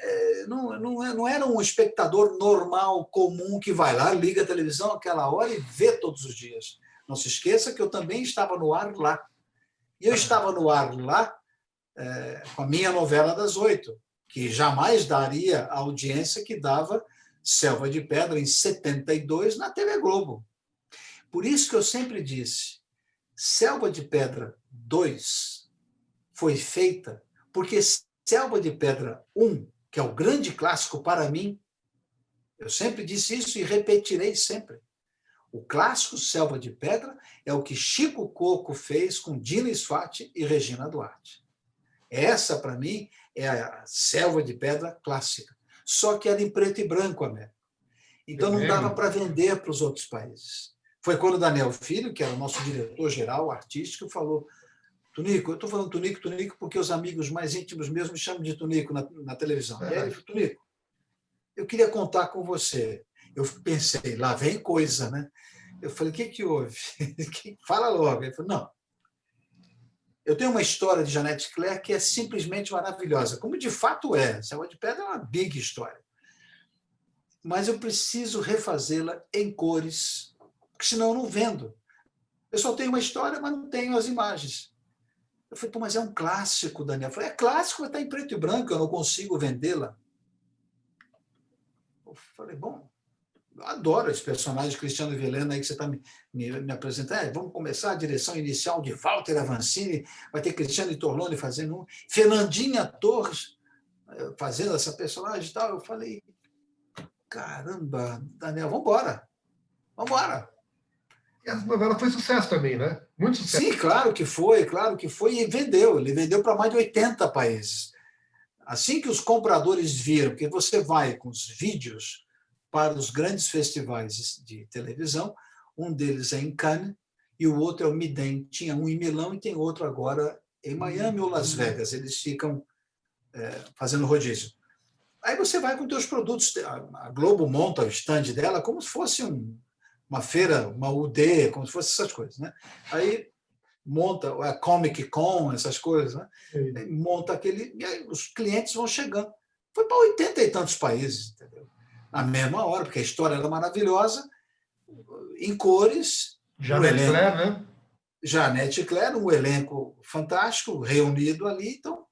Speaker 2: não era um espectador normal, comum, que vai lá, liga a televisão aquela hora e vê todos os dias. Não se esqueça que eu também estava no ar lá. E eu estava no ar lá com a minha novela das 8, que jamais daria a audiência que dava Selva de Pedra, em 72, na TV Globo. Por isso que eu sempre disse, Selva de Pedra 2 foi feita porque Selva de Pedra 1, que é o grande clássico para mim, eu sempre disse isso e repetirei sempre. O clássico Selva de Pedra é o que Chico Coco fez com Dina Sfati e Regina Duarte. Essa, para mim, é a Selva de Pedra clássica. Só que era em preto e branco, Américo. Então não dava para vender para os outros países. Foi quando o Daniel Filho, que era o nosso diretor-geral artístico, falou, Tunico, eu estou falando Tunico porque os amigos mais íntimos meus me chamam de Tunico na televisão. E aí ele falou, Tunico, eu queria contar com você. Eu pensei, lá vem coisa, né? Eu falei, o que houve? Fala logo. Ele falou, não. Eu tenho uma história de Janete Claire que é simplesmente maravilhosa, como de fato é. Selva de Pedra é uma big história. Mas eu preciso refazê-la em cores, porque senão eu não vendo. Eu só tenho uma história, mas não tenho as imagens. Eu falei, mas é um clássico, Daniel. Eu falei, é clássico, mas está em preto e branco, eu não consigo vendê-la. Eu falei, bom, eu adoro esse personagem Cristiano Vilhena aí que você está me apresentando. Vamos começar a direção inicial de Walter Avancini, vai ter Cristiano Torlone fazendo um, Fernandinha Torres fazendo essa personagem e tal. Eu falei, caramba, Daniel, vamos embora.
Speaker 1: E a novela foi sucesso também, né? Muito sucesso.
Speaker 2: Sim, claro que foi, e vendeu. Ele vendeu para mais de 80 países. Assim que os compradores viram que você vai com os vídeos para os grandes festivais de televisão, um deles é em Cannes e o outro é o Midem. Tinha um em Milão e tem outro agora em Miami ou Las Vegas. Eles ficam fazendo rodízio. Aí você vai com teus produtos. A Globo monta o stand dela como se fosse uma feira, uma UD, como se fosse essas coisas. Né? Aí monta a Comic Con, essas coisas. Né? Monta aquele... E aí os clientes vão chegando. Foi para 80 e tantos países, entendeu? Na mesma hora, porque a história era maravilhosa, em cores.
Speaker 1: Janete Claire, né?
Speaker 2: Janete Claire, um elenco fantástico, reunido ali. Então,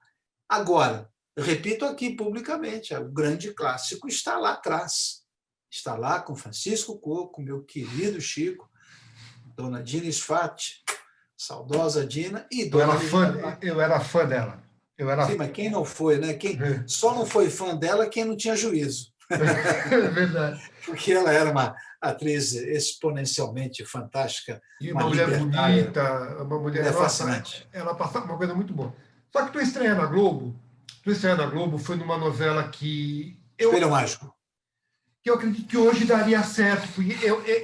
Speaker 2: agora, eu repito aqui publicamente, o grande clássico está lá atrás. Está lá com Francisco Coco, meu querido Chico, dona Dina Sfati, saudosa Dina, e dona
Speaker 1: Eu era fã dela.
Speaker 2: Sim, mas quem não foi, né? Só não foi fã dela quem não tinha juízo.
Speaker 1: É verdade.
Speaker 2: Porque ela era uma atriz exponencialmente fantástica.
Speaker 1: E uma mulher bonita, uma mulher
Speaker 2: fascinante.
Speaker 1: Ela passava uma coisa muito boa. Só que tua estreia na Globo foi numa novela que...
Speaker 2: Espelho Mágico.
Speaker 1: que eu acredito que hoje daria certo, porque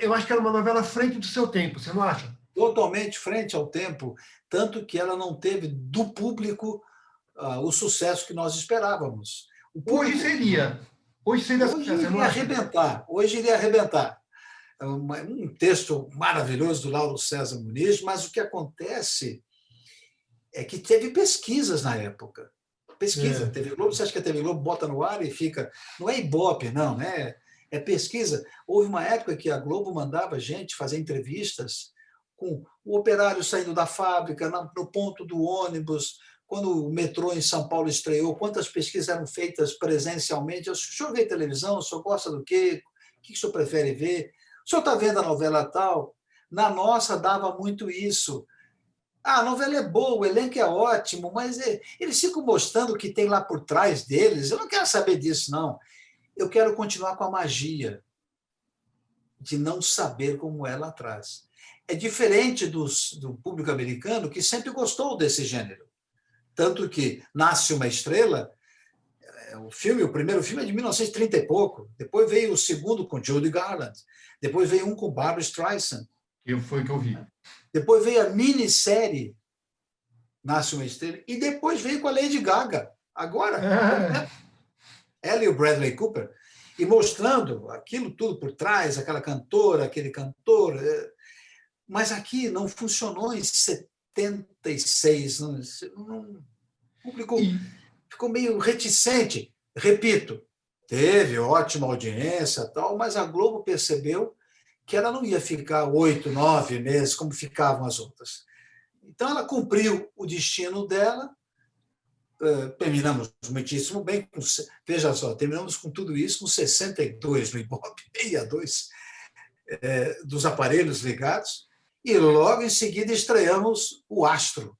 Speaker 1: eu acho que era uma novela à frente do seu tempo, você não acha?
Speaker 2: Totalmente frente ao tempo, tanto que ela não teve do público o sucesso que nós esperávamos. O
Speaker 1: Hoje
Speaker 2: público
Speaker 1: seria. Hoje seria
Speaker 2: hoje
Speaker 1: sucesso, você não
Speaker 2: iria
Speaker 1: acha?
Speaker 2: arrebentar, hoje iria arrebentar. Um texto maravilhoso do Lauro César Muniz, mas o que acontece é que teve pesquisas na época. Pesquisa.
Speaker 1: É.
Speaker 2: TV Globo, você acha que a TV Globo bota no ar e fica. Não é Ibope, não, né? É pesquisa. Houve uma época que a Globo mandava gente fazer entrevistas com o operário saindo da fábrica, no ponto do ônibus, quando o metrô em São Paulo estreou, quantas pesquisas eram feitas presencialmente. O senhor vê televisão? O senhor gosta do quê? O que o senhor prefere ver? O senhor está vendo a novela tal? Na nossa dava muito isso. A novela é boa, o elenco é ótimo, mas eles ficam mostrando o que tem lá por trás deles. Eu não quero saber disso, não. Eu quero continuar com a magia de não saber como é lá atrás. É diferente do público americano, que sempre gostou desse gênero. Tanto que Nasce uma Estrela, o primeiro filme é de 1930 e pouco. Depois veio o segundo com Judy Garland. Depois veio um com Barbra Streisand.
Speaker 1: Foi o que eu vi.
Speaker 2: Depois veio a minissérie Nasce uma Estrela, e depois veio com a Lady Gaga, agora, ela e o Bradley Cooper, e mostrando aquilo tudo por trás, aquela cantora, aquele cantor. Mas aqui não funcionou em 76, o público ficou meio reticente. Repito, teve ótima audiência, tal, mas a Globo percebeu que ela não ia ficar 8, 9 meses como ficavam as outras. Então, ela cumpriu o destino dela, terminamos muitíssimo bem, veja só, terminamos com tudo isso com 62 no Ibope, 62 dos aparelhos ligados, e logo em seguida estreamos o Astro,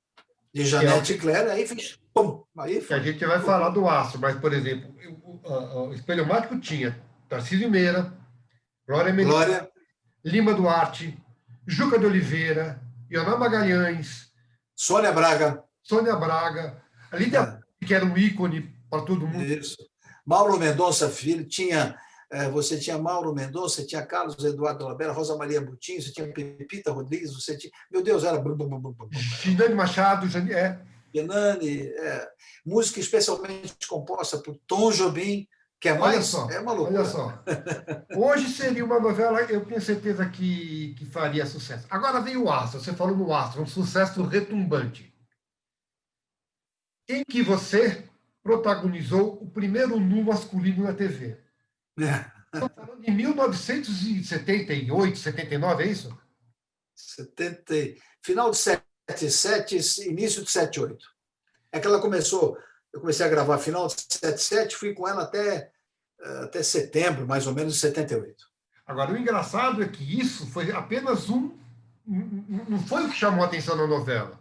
Speaker 2: de Janete Claire, aí fez pum, aí
Speaker 1: A
Speaker 2: foi.
Speaker 1: gente vai falar do Astro, mas, por exemplo, o Espelho Mágico tinha Tarcísio Meira, Glória Menezes,
Speaker 2: Glória,
Speaker 1: Lima Duarte, Juca de Oliveira, Ioná Magalhães,
Speaker 2: Sônia Braga,
Speaker 1: Sônia Braga, ali tem que era um ícone para todo mundo.
Speaker 2: isso. Mauro Mendonça Filho, você tinha Mauro Mendonça, tinha Carlos Eduardo Labella, Rosa Maria Butim, você tinha Pepita Rodrigues, você tinha. Meu Deus, era.
Speaker 1: Ginane Machado,
Speaker 2: Genani, música especialmente composta por Tom Jobim, que é uma loucura.
Speaker 1: Olha só. Hoje seria uma novela, eu tenho certeza que faria sucesso. Agora vem o Astro, você falou no Astro, um sucesso retumbante. Em que você protagonizou o primeiro nu masculino na TV. Estamos falando de 1978, 79, é isso?
Speaker 2: 70, final de 77, início de 78. É que ela começou, eu comecei a gravar final de 77, fui com ela até setembro, mais ou menos, de 78.
Speaker 1: Agora, o engraçado é que isso foi apenas não foi o que chamou a atenção na novela.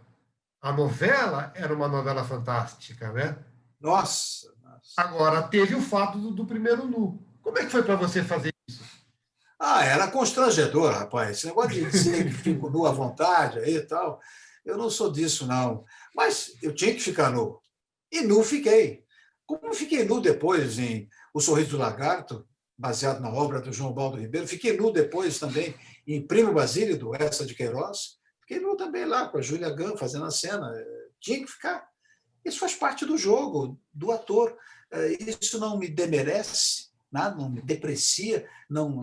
Speaker 1: A novela era uma novela fantástica, né?
Speaker 2: Nossa!
Speaker 1: Agora, teve o fato do primeiro nu. Como é que foi para você fazer isso?
Speaker 2: Era constrangedor, rapaz. Esse negócio de dizer que fico nu à vontade aí e tal, eu não sou disso, não. Mas eu tinha que ficar nu. E nu fiquei. Como fiquei nu depois em O Sorriso do Lagarto, baseado na obra do João Baldo Ribeiro, fiquei nu depois também em Primo Basílio, do Essa de Queiroz, fiquei nu também lá com a Júlia Gunn fazendo a cena. Tinha que ficar. Isso faz parte do jogo, do ator. Isso não me demerece, nada, não me deprecia, não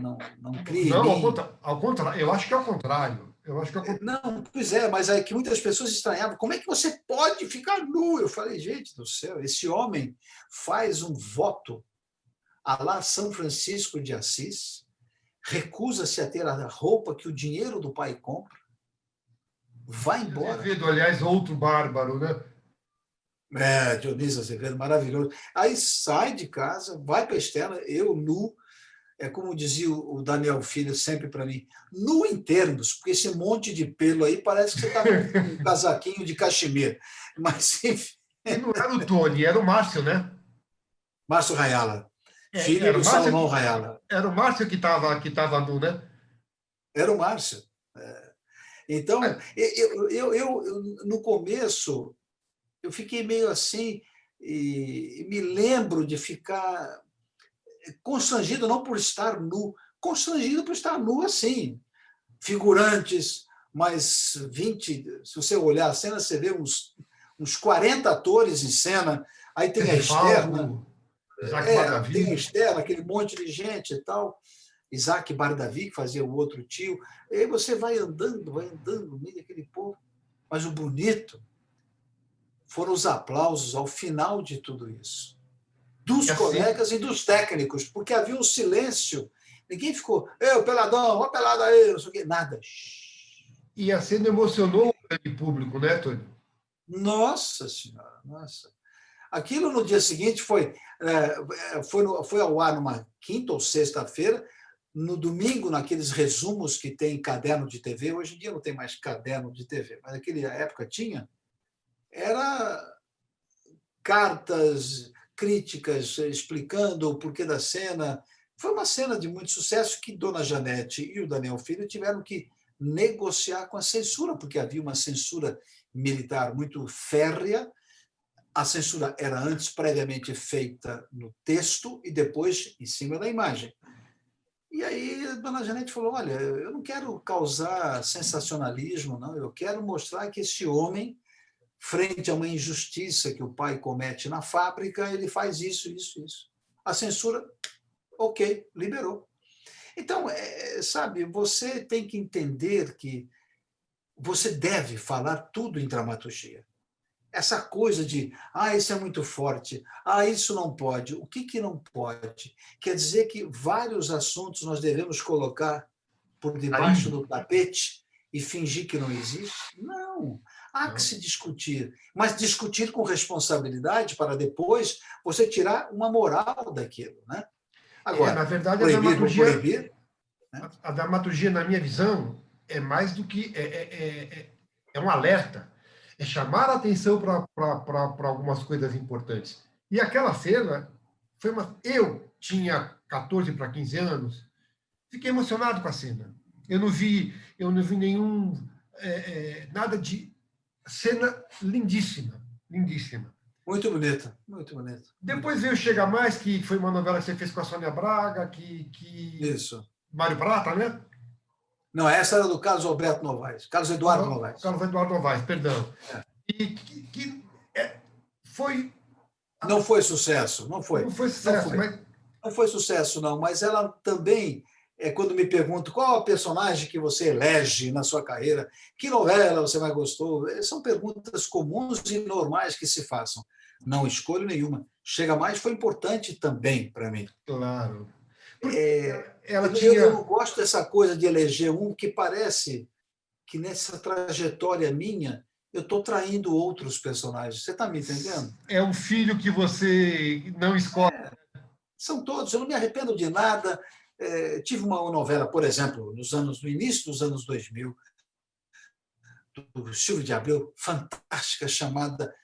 Speaker 2: cria em mim.
Speaker 1: Ao contrário, eu acho que é o contrário. Eu acho que é o contrário.
Speaker 2: Não, pois é, mas é que muitas pessoas estranhavam. Como é que você pode ficar nu? Eu falei, gente do céu, esse homem faz um voto à lá São Francisco de Assis, recusa-se a ter a roupa que o dinheiro do pai compra, vai embora.
Speaker 1: Azevedo, aliás, outro bárbaro, né?
Speaker 2: Dionísio Azevedo, maravilhoso. Aí sai de casa, vai para a externa, eu nu, como dizia o Daniel Filho sempre para mim, nu em termos, porque esse monte de pelo aí parece que você está com um casaquinho de cachemir. Mas, enfim.
Speaker 1: E não era o Tony, era o Márcio, né?
Speaker 2: Márcio Rayala, filho do Salomão Rayala.
Speaker 1: Era o Márcio que estava nu, né?
Speaker 2: Era o Márcio. Então, eu no começo, eu fiquei meio assim, e me lembro de ficar constrangido não por estar nu, constrangido por estar nu assim. Figurantes, mais 20, se você olhar a cena, você vê uns 40 atores em cena, aí tem a
Speaker 1: Esse
Speaker 2: externa,
Speaker 1: Falco, Isaac Bardavi.
Speaker 2: tem a externa, aquele monte de gente e tal. Isaac Bardavi, que fazia o outro tio. E aí você vai andando no meio daquele povo. Mas o bonito foram os aplausos ao final de tudo isso. Dos colegas e dos técnicos, porque havia um silêncio. Ninguém ficou, eu, peladão, ó pelada aí, não sei o quê. Nada.
Speaker 1: E a cena emocionou o grande público, né, Tony?
Speaker 2: Nossa Senhora, nossa. Aquilo no dia seguinte foi ao ar numa quinta ou sexta-feira. No domingo, naqueles resumos que tem caderno de TV, hoje em dia não tem mais caderno de TV, mas naquela época tinha, era cartas, críticas explicando o porquê da cena. Foi uma cena de muito sucesso que Dona Janete e o Daniel Filho tiveram que negociar com a censura, porque havia uma censura militar muito férrea. A censura era antes previamente feita no texto e depois em cima da imagem. E aí a Dona Janete falou, olha, eu não quero causar sensacionalismo, não, eu quero mostrar que esse homem, frente a uma injustiça que o pai comete na fábrica, ele faz isso, isso, isso. A censura, ok, liberou. Então, sabe, você tem que entender que você deve falar tudo em dramaturgia. Essa coisa de, isso é muito forte, isso não pode. O que não pode? Quer dizer que vários assuntos nós devemos colocar por debaixo do tapete e fingir que não existe? Não. Há que se discutir, mas discutir com responsabilidade para depois você tirar uma moral daquilo, né? Agora,
Speaker 1: na verdade,
Speaker 2: proibir ou proibir...
Speaker 1: Né? A dramaturgia, na minha visão, é mais do que... é um alerta. É chamar a atenção para algumas coisas importantes. E aquela cena, eu tinha 14 para 15 anos, fiquei emocionado com a cena. Eu não vi nenhum... nada de... Cena lindíssima, lindíssima.
Speaker 2: Muito bonita, muito bonita.
Speaker 1: Depois veio Chega Mais, que foi uma novela que você fez com a Sônia Braga,
Speaker 2: Isso.
Speaker 1: Mário Prata, né?
Speaker 2: Não, essa era do Carlos Alberto Novaes. Carlos Eduardo Novaes.
Speaker 1: Carlos Eduardo Novaes, perdão. E foi...
Speaker 2: Não foi sucesso, não foi.
Speaker 1: Não foi sucesso,
Speaker 2: não foi sucesso, não. Mas ela também, quando me perguntam qual a personagem que você elege na sua carreira, que novela você mais gostou, são perguntas comuns e normais que se façam. Não escolho nenhuma. Chega Mais foi importante também para mim.
Speaker 1: Claro.
Speaker 2: Eu não gosto dessa coisa de eleger um que parece que nessa trajetória minha eu estou traindo outros personagens. Você está me entendendo?
Speaker 1: É um filho que você não escolhe.
Speaker 2: São todos. Eu não me arrependo de nada. Tive uma novela, por exemplo, no início dos anos 2000, do Silvio de Abreu, fantástica, chamada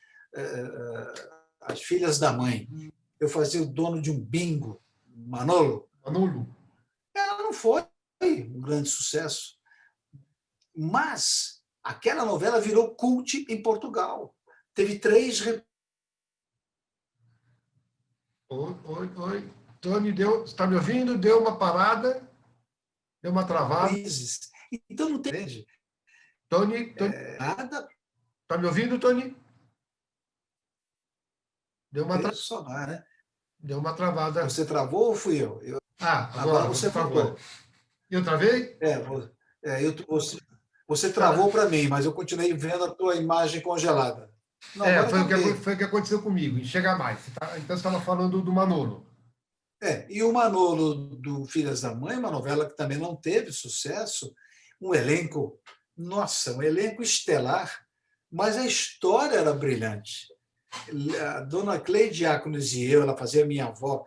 Speaker 2: As Filhas da Mãe. Eu fazia o dono de um bingo, Manolo. Ela não foi um grande sucesso, mas aquela novela virou cult em Portugal. Teve 3...
Speaker 1: Oi. Tony, está me ouvindo? Deu uma parada, deu uma travada.
Speaker 2: Então não tem...
Speaker 1: Tony,
Speaker 2: nada.
Speaker 1: Está me ouvindo, Tony? Deu uma
Speaker 2: travada, né?
Speaker 1: Deu uma travada.
Speaker 2: Você travou ou fui eu?
Speaker 1: Agora
Speaker 2: você falou.
Speaker 1: Eu travei?
Speaker 2: Você travou para mim, mas eu continuei vendo a tua imagem congelada.
Speaker 1: Não, foi o que aconteceu comigo, em Chega Mais. Então você estava falando do Manolo.
Speaker 2: E o Manolo do Filhas da Mãe, uma novela que também não teve sucesso, um elenco estelar, mas a história era brilhante. A dona Cleide Diáconos e ela fazia minha avó.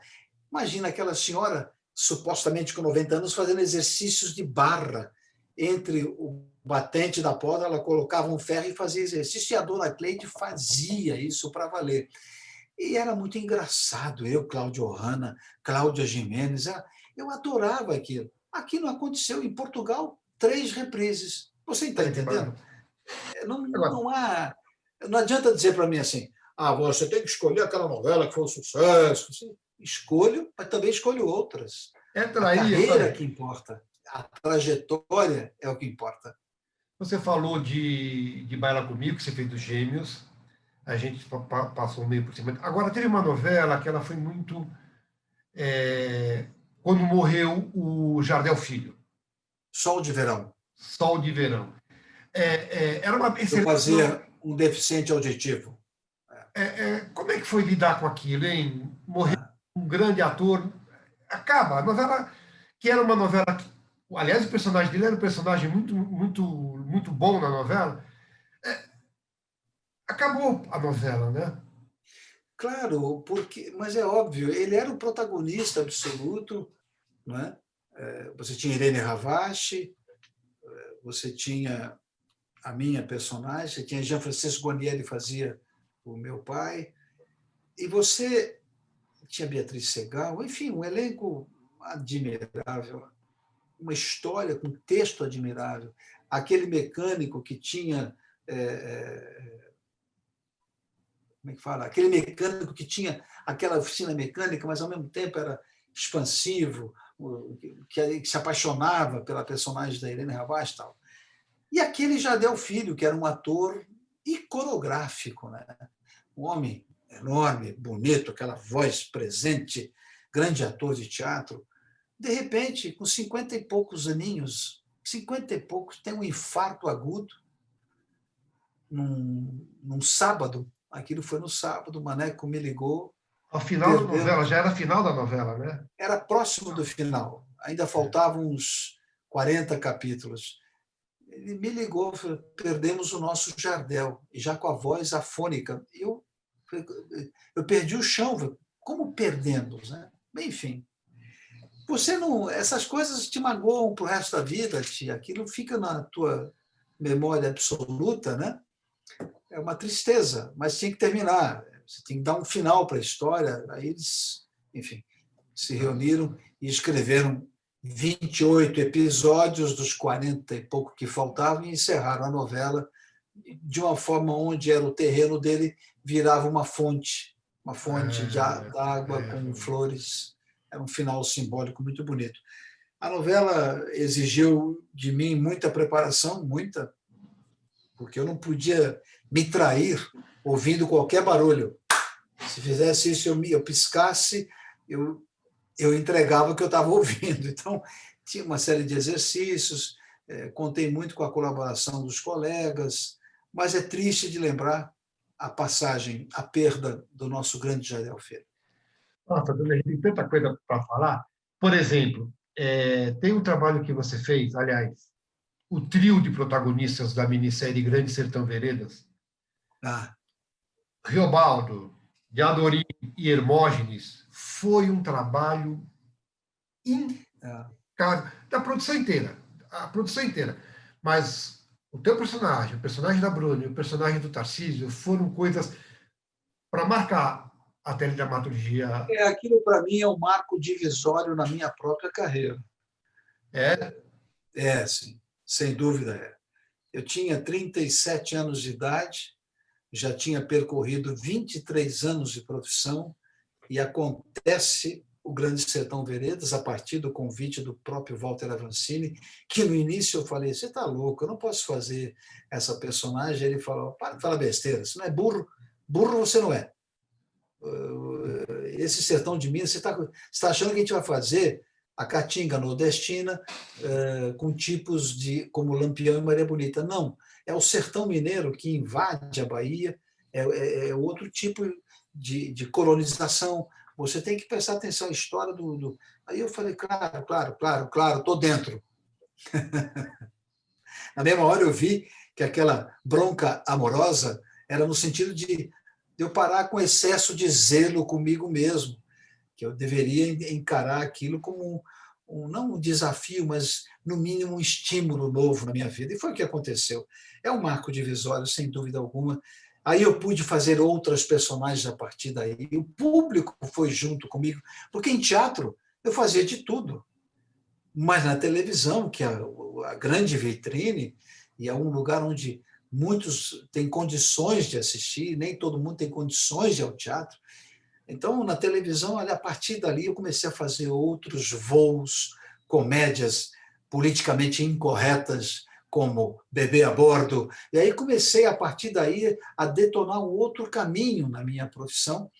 Speaker 2: Imagina aquela senhora, supostamente com 90 anos, fazendo exercícios de barra. Entre o batente da porta, ela colocava um ferro e fazia exercício, e a dona Cleide fazia isso para valer. E era muito engraçado. Eu, Cláudio Hanna, Cláudia Gimenez, eu adorava aquilo. Aqui não aconteceu. Em Portugal, 3 reprises. Você está entendendo? Não adianta dizer para mim assim, você tem que escolher aquela novela que foi um sucesso. Assim. escolho, mas também escolho outras.
Speaker 1: Entra
Speaker 2: A
Speaker 1: aí,
Speaker 2: carreira que importa, a trajetória é o que importa.
Speaker 1: você falou de Baila Comigo, que você fez dos Gêmeos, a gente passou meio por cima. Agora, teve uma novela que ela foi muito... quando morreu o Jardel Filho,
Speaker 2: Sol de Verão.
Speaker 1: Sol de Verão. Era uma
Speaker 2: Eu
Speaker 1: excelente...
Speaker 2: fazia um deficiente auditivo.
Speaker 1: como é que foi lidar com aquilo, hein? Morreu
Speaker 2: Ah,
Speaker 1: um grande ator. Acaba. A novela, que era uma novela... Aliás, o personagem dele era um personagem muito, muito, muito bom na novela. Acabou a novela, né?
Speaker 2: claro, porque, mas é óbvio, ele era o protagonista absoluto, não é? Você tinha Irene Ravache, você tinha a minha personagem, você tinha Jean Francisco Guarnieri, fazia o meu pai, e você tinha Beatriz Segal, enfim, um elenco admirável, uma história com texto admirável, aquele mecânico que tinha como é que fala? Aquele mecânico que tinha aquela oficina mecânica, mas ao mesmo tempo era expansivo, que se apaixonava pela personagem da Irene Ravache e tal. E aquele Jardel Filho, que era um ator iconográfico, né? Um homem enorme, bonito, aquela voz presente, grande ator de teatro. De repente, com 50 e poucos aninhos, 50 e poucos, tem um infarto agudo num sábado. Aquilo foi no sábado, o Maneco me ligou,
Speaker 1: A final da novela,
Speaker 2: perdemos.
Speaker 1: já era a final da novela, né?
Speaker 2: Era próximo do final, ainda faltavam uns 40 capítulos. Ele me ligou, falou, perdemos o nosso Jardel, e já com a voz afônica. Eu perdi o chão, como perdemos, né? Enfim, você não, essas coisas te magoam para o resto da vida, tia. Aquilo fica na tua memória absoluta, né? É uma tristeza, mas tinha que terminar. Você tem que dar um final para a história. Aí eles, enfim, se reuniram e escreveram 28 episódios dos 40 e pouco que faltavam e encerraram a novela de uma forma onde era o terreno dele virava uma fonte d'água com flores. Era um final simbólico muito bonito. A novela exigiu de mim muita preparação, muita, porque eu não podia me trair ouvindo qualquer barulho. Se fizesse isso, eu piscasse, eu entregava o que eu estava ouvindo. Então, tinha uma série de exercícios, contei muito com a colaboração dos colegas, mas é triste de lembrar a passagem, a perda do nosso grande Jardel Filho.
Speaker 1: Nossa, dona Henrique, tem tanta coisa para falar. Por exemplo, tem um trabalho que você fez, aliás, o trio de protagonistas da minissérie Grande Sertão Veredas,
Speaker 2: Ah,
Speaker 1: Riobaldo, Diadorim e Hermógenes, foi um trabalho impecável, da produção inteira, a produção inteira. Mas o teu personagem, o personagem da Bruna e o personagem do Tarcísio foram coisas para marcar a teledramaturgia.
Speaker 2: aquilo, para mim, é um marco divisório na minha própria carreira.
Speaker 1: É,
Speaker 2: Sim, sem dúvida é. Eu tinha 37 anos de idade, já tinha percorrido 23 anos de profissão e acontece o Grande Sertão Veredas a partir do convite do próprio Walter Avancini, que no início eu falei, você está louco, eu não posso fazer essa personagem. Ele falou, para de falar besteira, você não é burro, burro você não é. Esse Sertão de Minas, você está achando que a gente vai fazer a Caatinga nordestina com tipos como Lampião e Maria Bonita. Não, é o sertão mineiro que invade a Bahia, é outro tipo de colonização. Você tem que prestar atenção à história do... Aí eu falei, claro, estou dentro. Na mesma hora eu vi que aquela bronca amorosa era no sentido de eu parar com excesso de zelo comigo mesmo, que eu deveria encarar aquilo como não um desafio, mas, no mínimo, um estímulo novo na minha vida. E foi o que aconteceu. É um marco divisório, sem dúvida alguma. Aí eu pude fazer outras personagens a partir daí. O público foi junto comigo, porque em teatro eu fazia de tudo. Mas na televisão, que é a grande vitrine, e é um lugar onde muitos têm condições de assistir, nem todo mundo tem condições de ir ao teatro, Então, na televisão, a partir dali, eu comecei a fazer outros voos, comédias politicamente incorretas, como Bebê a Bordo. E aí comecei, a partir daí, a detonar um outro caminho na minha profissão.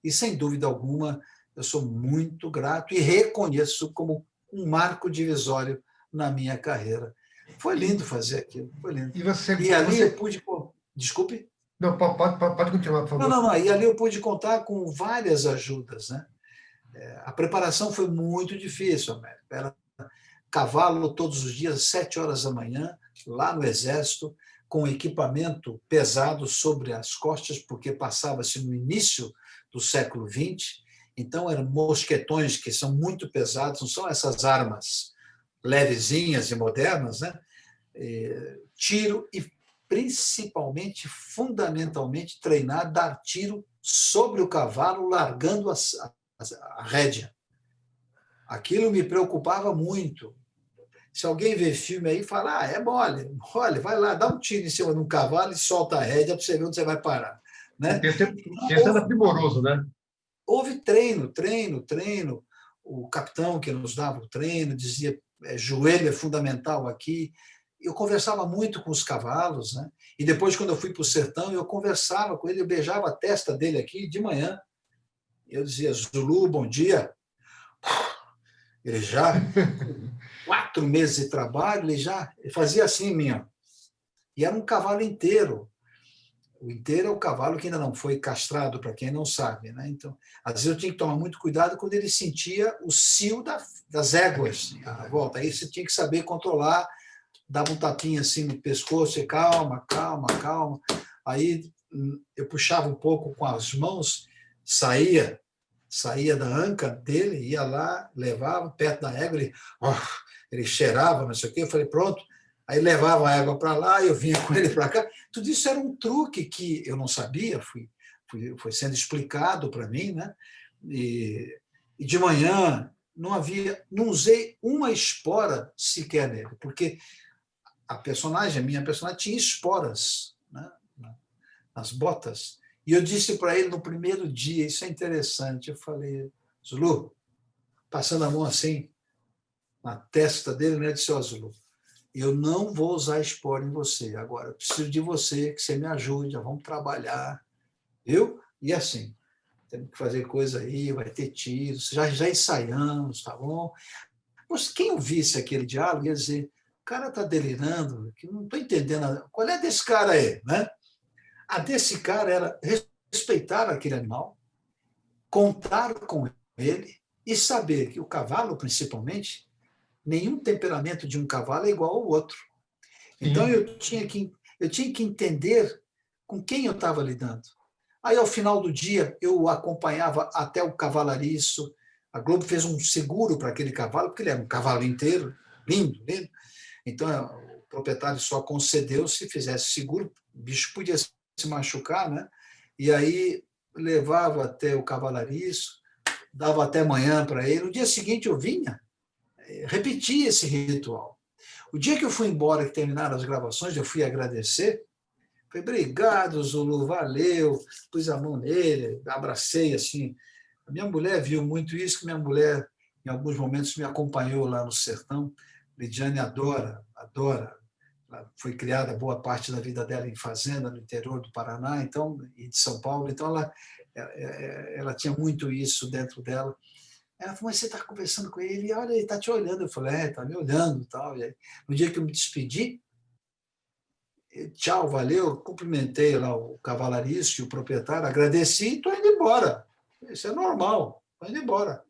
Speaker 2: E, sem dúvida alguma, eu sou muito grato e reconheço como um marco divisório na minha carreira. Foi lindo fazer aquilo, foi lindo.
Speaker 1: E você,
Speaker 2: E ali
Speaker 1: você...
Speaker 2: eu pude... Desculpe?
Speaker 1: Não, pode continuar, por
Speaker 2: Não,
Speaker 1: favor.
Speaker 2: não, não. E ali eu pude contar com várias ajudas, né? A preparação foi muito difícil, Américo. Era cavalo todos os dias, às 7 horas da manhã, lá no Exército, com equipamento pesado sobre as costas, porque passava-se no início do século XX. Então, eram mosquetões que são muito pesados, não são essas armas levezinhas e modernas, né? Tiro e, principalmente, fundamentalmente, treinar, dar tiro sobre o cavalo, largando a rédea. Aquilo me preocupava muito. Se alguém vê filme aí, fala, é mole, vai lá, dá um tiro em cima de um cavalo e solta a rédea para você ver onde você vai parar. Né?
Speaker 1: Esse era primoroso, né?
Speaker 2: Houve treino. O capitão que nos dava o treino dizia, joelho é fundamental aqui. Eu conversava muito com os cavalos, né? E depois, quando eu fui para o sertão, eu conversava com ele, eu beijava a testa dele aqui de manhã. Eu dizia, Zulu, bom dia. Ele já, com 4 meses de trabalho, ele fazia assim, minha. E era um cavalo inteiro. O inteiro é o cavalo que ainda não foi castrado, para quem não sabe. Né? Então, às vezes eu tinha que tomar muito cuidado quando ele sentia o cio das éguas à volta. Aí você tinha que saber controlar, dava um tapinha assim no pescoço, e calma. Aí eu puxava um pouco com as mãos, saía da anca dele, ia lá, levava perto da égua, ele cheirava, não sei o quê, eu falei, pronto. Aí levava a égua para lá, eu vinha com ele para cá. Tudo isso era um truque que eu não sabia, foi sendo explicado para mim, né? E de manhã não usei uma espora sequer nele, porque a minha personagem tinha esporas, né, nas botas. E eu disse para ele no primeiro dia, isso é interessante, eu falei, Zulu, passando a mão assim na testa dele, né, eu disse, Zulu, eu não vou usar espora em você. Agora, eu preciso de você, que você me ajude, vamos trabalhar. Viu? E assim, temos que fazer coisa aí, vai ter tiros, já ensaiamos, tá bom? Mas quem ouvisse aquele diálogo ia dizer, o cara está delirando, que não estou entendendo. Qual é desse cara aí? Né? A desse cara era respeitar aquele animal, contar com ele e saber que o cavalo, principalmente, nenhum temperamento de um cavalo é igual ao outro. Então, eu tinha que entender com quem eu estava lidando. Aí, ao final do dia, eu o acompanhava até o cavalariço. A Globo fez um seguro para aquele cavalo, porque ele era um cavalo inteiro, lindo. Então, o proprietário só concedeu se fizesse seguro. O bicho podia se machucar, né? E aí, levava até o cavalariço, dava até manhã para ele. No dia seguinte, eu vinha, repetia esse ritual. O dia que eu fui embora, que terminaram as gravações, eu fui agradecer. Falei, obrigado, Zulu, valeu. Pus a mão nele, abracei assim. A minha mulher viu muito isso, que minha mulher, em alguns momentos, me acompanhou lá no sertão. Lidiane adora. Ela foi criada boa parte da vida dela em fazenda, no interior do Paraná então, e de São Paulo. Então, ela tinha muito isso dentro dela. Ela falou, mas você está conversando com ele? Olha, ele está te olhando. Eu falei, está me olhando. Tal. E aí, no dia que eu me despedi, tchau, valeu, cumprimentei lá o cavalariço e o proprietário, agradeci e estou indo embora. Isso é normal, estou indo embora.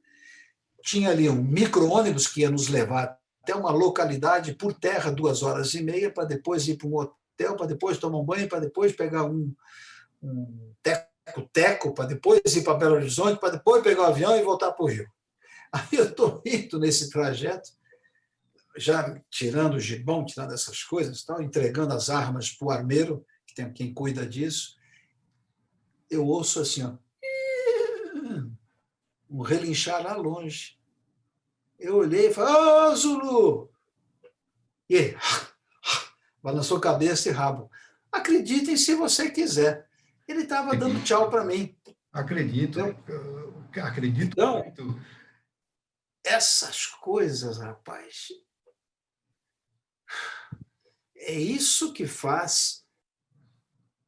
Speaker 2: Tinha ali um micro-ônibus que ia nos levar até uma localidade por terra, 2 horas e meia, para depois ir para um hotel, para depois tomar um banho, para depois pegar um teco-teco, para depois ir para Belo Horizonte, para depois pegar o avião e voltar para o Rio. Aí eu estou indo nesse trajeto, já tirando o gibão, tirando essas coisas, tal, entregando as armas para o armeiro, que tem quem cuida disso, eu ouço assim, ó, um relinchar lá longe. Eu olhei e falei, ô, Zulu! E ele balançou cabeça e rabo. Acreditem se você quiser. Ele estava dando tchau para mim.
Speaker 1: Acredito,
Speaker 2: Entendeu?
Speaker 1: acredito
Speaker 2: Então,
Speaker 1: muito.
Speaker 2: essas coisas, rapaz, é isso que faz.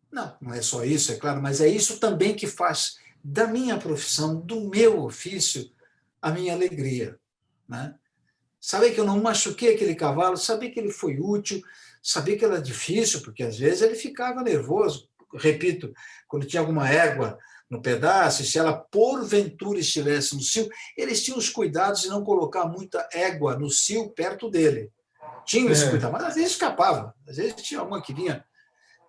Speaker 2: Não, não é só isso, é claro, mas é isso também que faz da minha profissão, do meu ofício, a minha alegria, né? Saber que eu não machuquei aquele cavalo, saber que ele foi útil, saber que era difícil, porque às vezes ele ficava nervoso. Repito, quando tinha alguma égua no pedaço, se ela porventura estivesse no cio, eles tinham os cuidados de não colocar muita égua no cio perto dele. Tinham esse
Speaker 1: É.
Speaker 2: cuidado, mas às vezes escapava, às vezes tinha uma que vinha.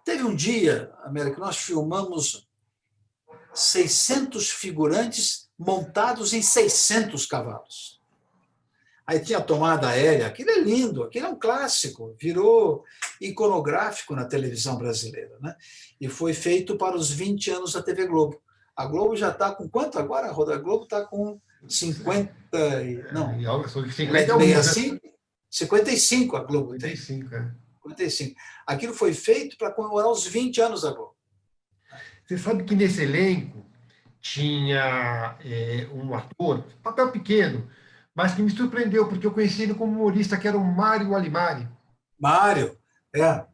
Speaker 2: Teve um dia, América, que nós filmamos 600 figurantes montados em 600 cavalos. Aí tinha a tomada aérea, aquilo é lindo, aquilo é um clássico, virou iconográfico na televisão brasileira, né? E foi feito para os 20 anos da TV Globo. A Globo já está com quanto agora, Roda? A Globo está com 50, não,
Speaker 1: Sobre
Speaker 2: ela é
Speaker 1: 50
Speaker 2: de
Speaker 1: alguns, né?
Speaker 2: 65, 55 a Globo tem,
Speaker 1: 55, é.
Speaker 2: 55. Aquilo foi feito para comemorar os 20 anos da Globo.
Speaker 1: Você sabe que nesse elenco tinha um ator, papel pequeno, mas que me surpreendeu, porque eu conheci ele como humorista, que era o Mário Alimari.
Speaker 2: Mário, é.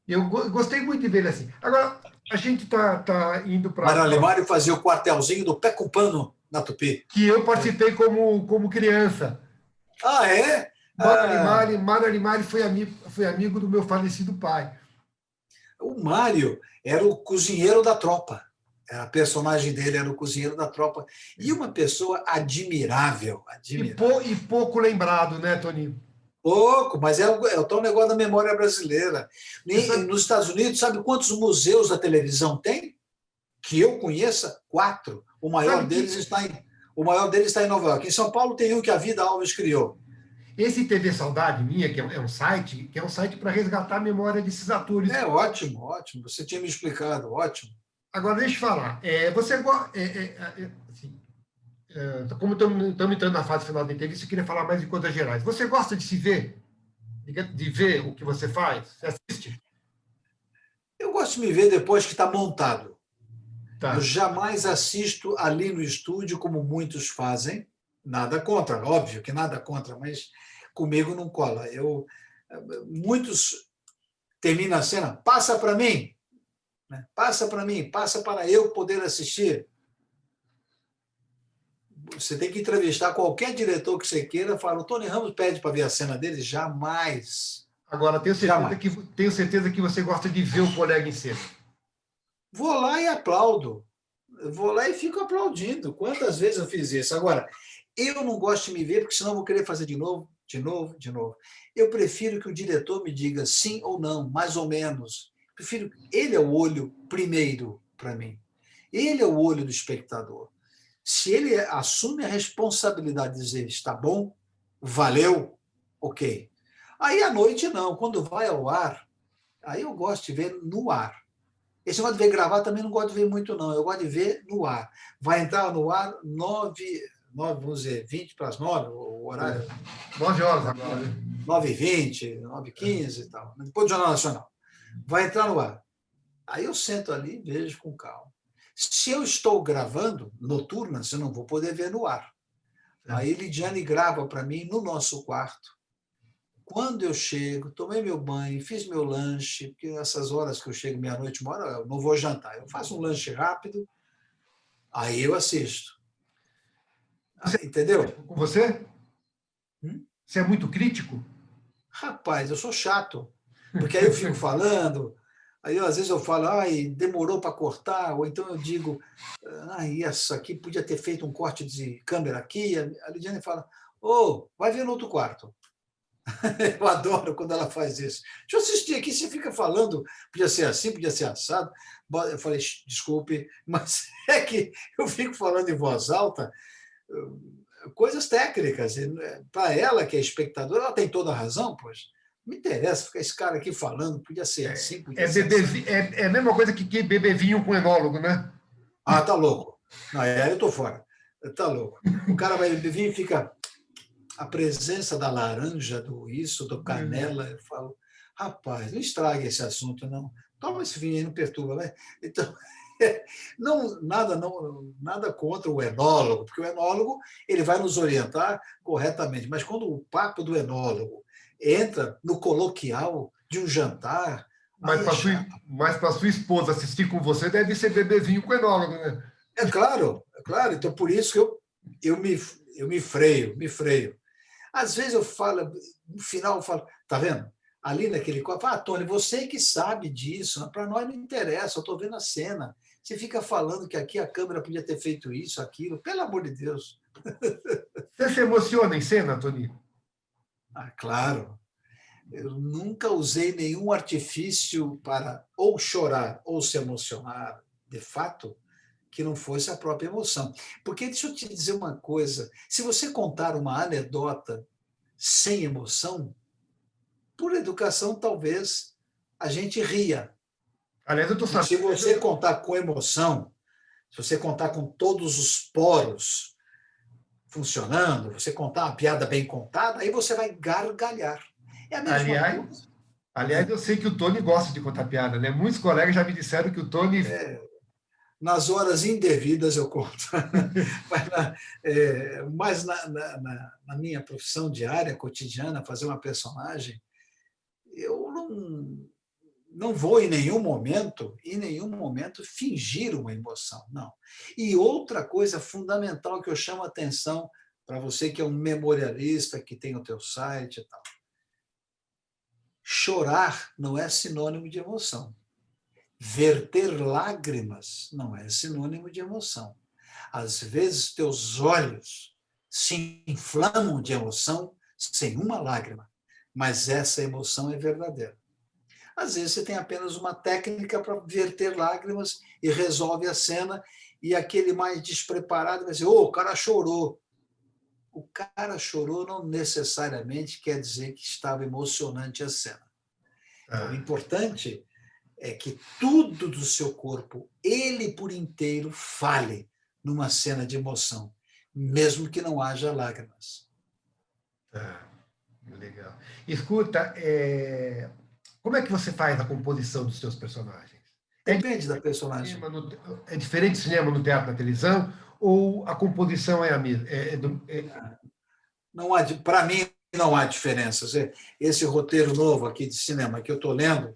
Speaker 1: Eu gostei muito de ver ele assim. Agora, a gente tá indo para.
Speaker 2: Mário Alimário fazia o quartelzinho do Pé com Pano na Tupi.
Speaker 1: Que eu participei como criança.
Speaker 2: Ah, é?
Speaker 1: Mário Alimari foi amigo do meu falecido pai.
Speaker 2: O Mário era o cozinheiro da tropa. A personagem dele era o cozinheiro da tropa. E uma pessoa admirável, admirável.
Speaker 1: E pouco lembrado, né, Toninho?
Speaker 2: Pouco, mas é o tal negócio da memória brasileira.
Speaker 1: Você sabe,
Speaker 2: Nos Estados Unidos, sabe quantos museus da televisão tem? Que eu conheça, 4.
Speaker 1: sabe que
Speaker 2: O maior deles está em Nova York. Em São Paulo tem um que a Vida Alves criou.
Speaker 1: esse TV Saudade Minha, que é um site para resgatar a memória desses atores.
Speaker 2: É ótimo, ótimo. Você tinha me explicado, ótimo.
Speaker 1: Agora, deixa eu falar. Você gosta. Assim, como estamos entrando na fase final da entrevista, eu queria falar mais de coisas gerais. Você gosta de se ver? De ver o que você faz? Você assiste?
Speaker 2: Eu gosto de me ver depois que está montado. Eu
Speaker 1: Tá.
Speaker 2: jamais assisto ali no estúdio, como muitos fazem. Nada contra, óbvio que nada contra, mas comigo não cola. Muitos terminam a cena, passa para mim, né? Passa para mim, passa para eu poder assistir. Você tem que entrevistar qualquer diretor que você queira, fala, o Tony Ramos pede para ver a cena dele? Jamais.
Speaker 1: Agora,
Speaker 2: Jamais.
Speaker 1: tenho certeza que você gosta de ver o colega em cena.
Speaker 2: Vou lá e aplaudo. Eu vou lá e fico aplaudindo. Quantas vezes eu fiz isso? Agora, eu não gosto de me ver, porque senão eu vou querer fazer de novo, de novo, de novo. Eu prefiro que o diretor me diga sim ou não, mais ou menos. Prefiro. Ele é o olho primeiro para mim. Ele é o olho do espectador. Se ele assume a responsabilidade de dizer está bom, valeu, ok. Aí à noite não, quando vai ao ar, aí eu gosto de ver no ar. Esse negócio de ver gravar também não gosto de ver muito, não. Eu gosto de ver no ar. Vai entrar no ar 9, vamos dizer, 20 para as 9, o horário.
Speaker 1: 9 horas agora, né?
Speaker 2: 9h20, 9h15 e tal. Depois do Jornal Nacional. Vai entrar no ar. Aí eu sento ali e vejo com calma. Se eu estou gravando noturnas, eu não vou poder ver no ar. Aí Lidiane grava para mim no nosso quarto. Quando eu chego, tomei meu banho, fiz meu lanche, porque essas horas que eu chego meia-noite, uma hora, eu não vou jantar. Eu faço um lanche rápido, aí eu assisto. Entendeu?
Speaker 1: Com você?
Speaker 2: Hum?
Speaker 1: Você é muito crítico?
Speaker 2: Rapaz, eu sou chato. Porque aí eu fico falando, aí às vezes eu falo, ai, demorou para cortar, ou então eu digo, ai, isso aqui podia ter feito um corte de câmera aqui. A Lidiane fala, vai ver no outro quarto. Eu adoro quando ela faz isso. Deixa eu assistir aqui, você fica falando, podia ser assim, podia ser assado. Eu falei, desculpe, mas é que eu fico falando em voz alta coisas técnicas. Para ela, que é espectadora, ela tem toda a razão, pois. Não me interessa ficar esse cara aqui falando, podia ser assim, podia ser assim.
Speaker 1: É a mesma coisa que beber vinho com enólogo, né?
Speaker 2: Ah, tá louco. Não, aí eu tô fora. Tá louco. O cara vai vir e fica a presença da laranja, do canela, eu falo, rapaz, não estrague esse assunto, não. Toma esse vinho aí, não perturba, né? Então, nada contra o enólogo, porque o enólogo ele vai nos orientar corretamente, mas quando o papo do enólogo entra no coloquial de um jantar,
Speaker 1: Mas
Speaker 2: aí é
Speaker 1: para sua,
Speaker 2: chato.
Speaker 1: mas para sua esposa assistir com você, deve ser bebezinho com enólogo, né?
Speaker 2: É claro, é claro. Então, por isso que eu me freio, me freio. Às vezes eu falo, no final eu falo, tá vendo? Ali naquele copo, Tony, você que sabe disso, para nós não interessa, eu estou vendo a cena. Você fica falando que aqui a câmera podia ter feito isso, aquilo, pelo amor de Deus.
Speaker 1: Você se emociona em cena, Tony?
Speaker 2: Ah, claro, eu nunca usei nenhum artifício para ou chorar ou se emocionar, de fato, que não fosse a própria emoção. Porque deixa eu te dizer uma coisa: se você contar uma anedota sem emoção, por educação, talvez a gente ria.
Speaker 1: Aliás, eu estou
Speaker 2: Mas se você
Speaker 1: sabendo.
Speaker 2: contar com emoção, se você contar com todos os poros funcionando, você contar uma piada bem contada, aí você vai gargalhar. É a mesma
Speaker 1: Aliás,
Speaker 2: coisa.
Speaker 1: aliás, eu sei que o Tony gosta de contar piada, né? Muitos colegas já me disseram que o Tony.
Speaker 2: Nas horas indevidas eu conto. Mas na minha profissão diária, cotidiana, fazer uma personagem, eu não vou em nenhum momento, fingir uma emoção, não. E outra coisa fundamental que eu chamo a atenção para você que é um memorialista, que tem o teu site e tal. Chorar não é sinônimo de emoção. Verter lágrimas não é sinônimo de emoção. Às vezes, teus olhos se inflamam de emoção sem uma lágrima, mas essa emoção é verdadeira. Às vezes, você tem apenas uma técnica para verter lágrimas e resolve a cena, e aquele mais despreparado vai dizer: o cara chorou. O cara chorou não necessariamente quer dizer que estava emocionante a cena. Então, o importante é que tudo do seu corpo, ele por inteiro, fale numa cena de emoção, mesmo que não haja lágrimas.
Speaker 1: Ah, legal. Escuta, como é que você faz a composição dos seus personagens? É
Speaker 2: Depende da personagem.
Speaker 1: cinema é diferente do cinema no teatro, na televisão, ou a composição é a mesma?
Speaker 2: Não há, para mim, não há diferenças. Esse roteiro novo aqui de cinema que eu estou lendo,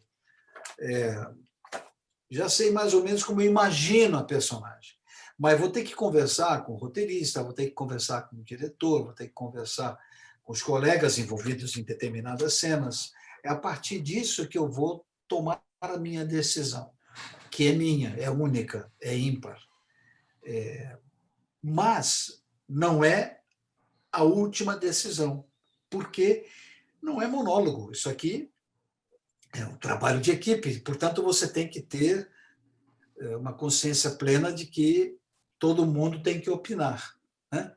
Speaker 2: já sei mais ou menos como eu imagino a personagem. Mas vou ter que conversar com o roteirista, vou ter que conversar com o diretor, vou ter que conversar com os colegas envolvidos em determinadas cenas. É a partir disso que eu vou tomar a minha decisão, que é minha, é única, é ímpar. Mas não é a última decisão, porque não é monólogo. Isso aqui é um trabalho de equipe, portanto, você tem que ter uma consciência plena de que todo mundo tem que opinar, né?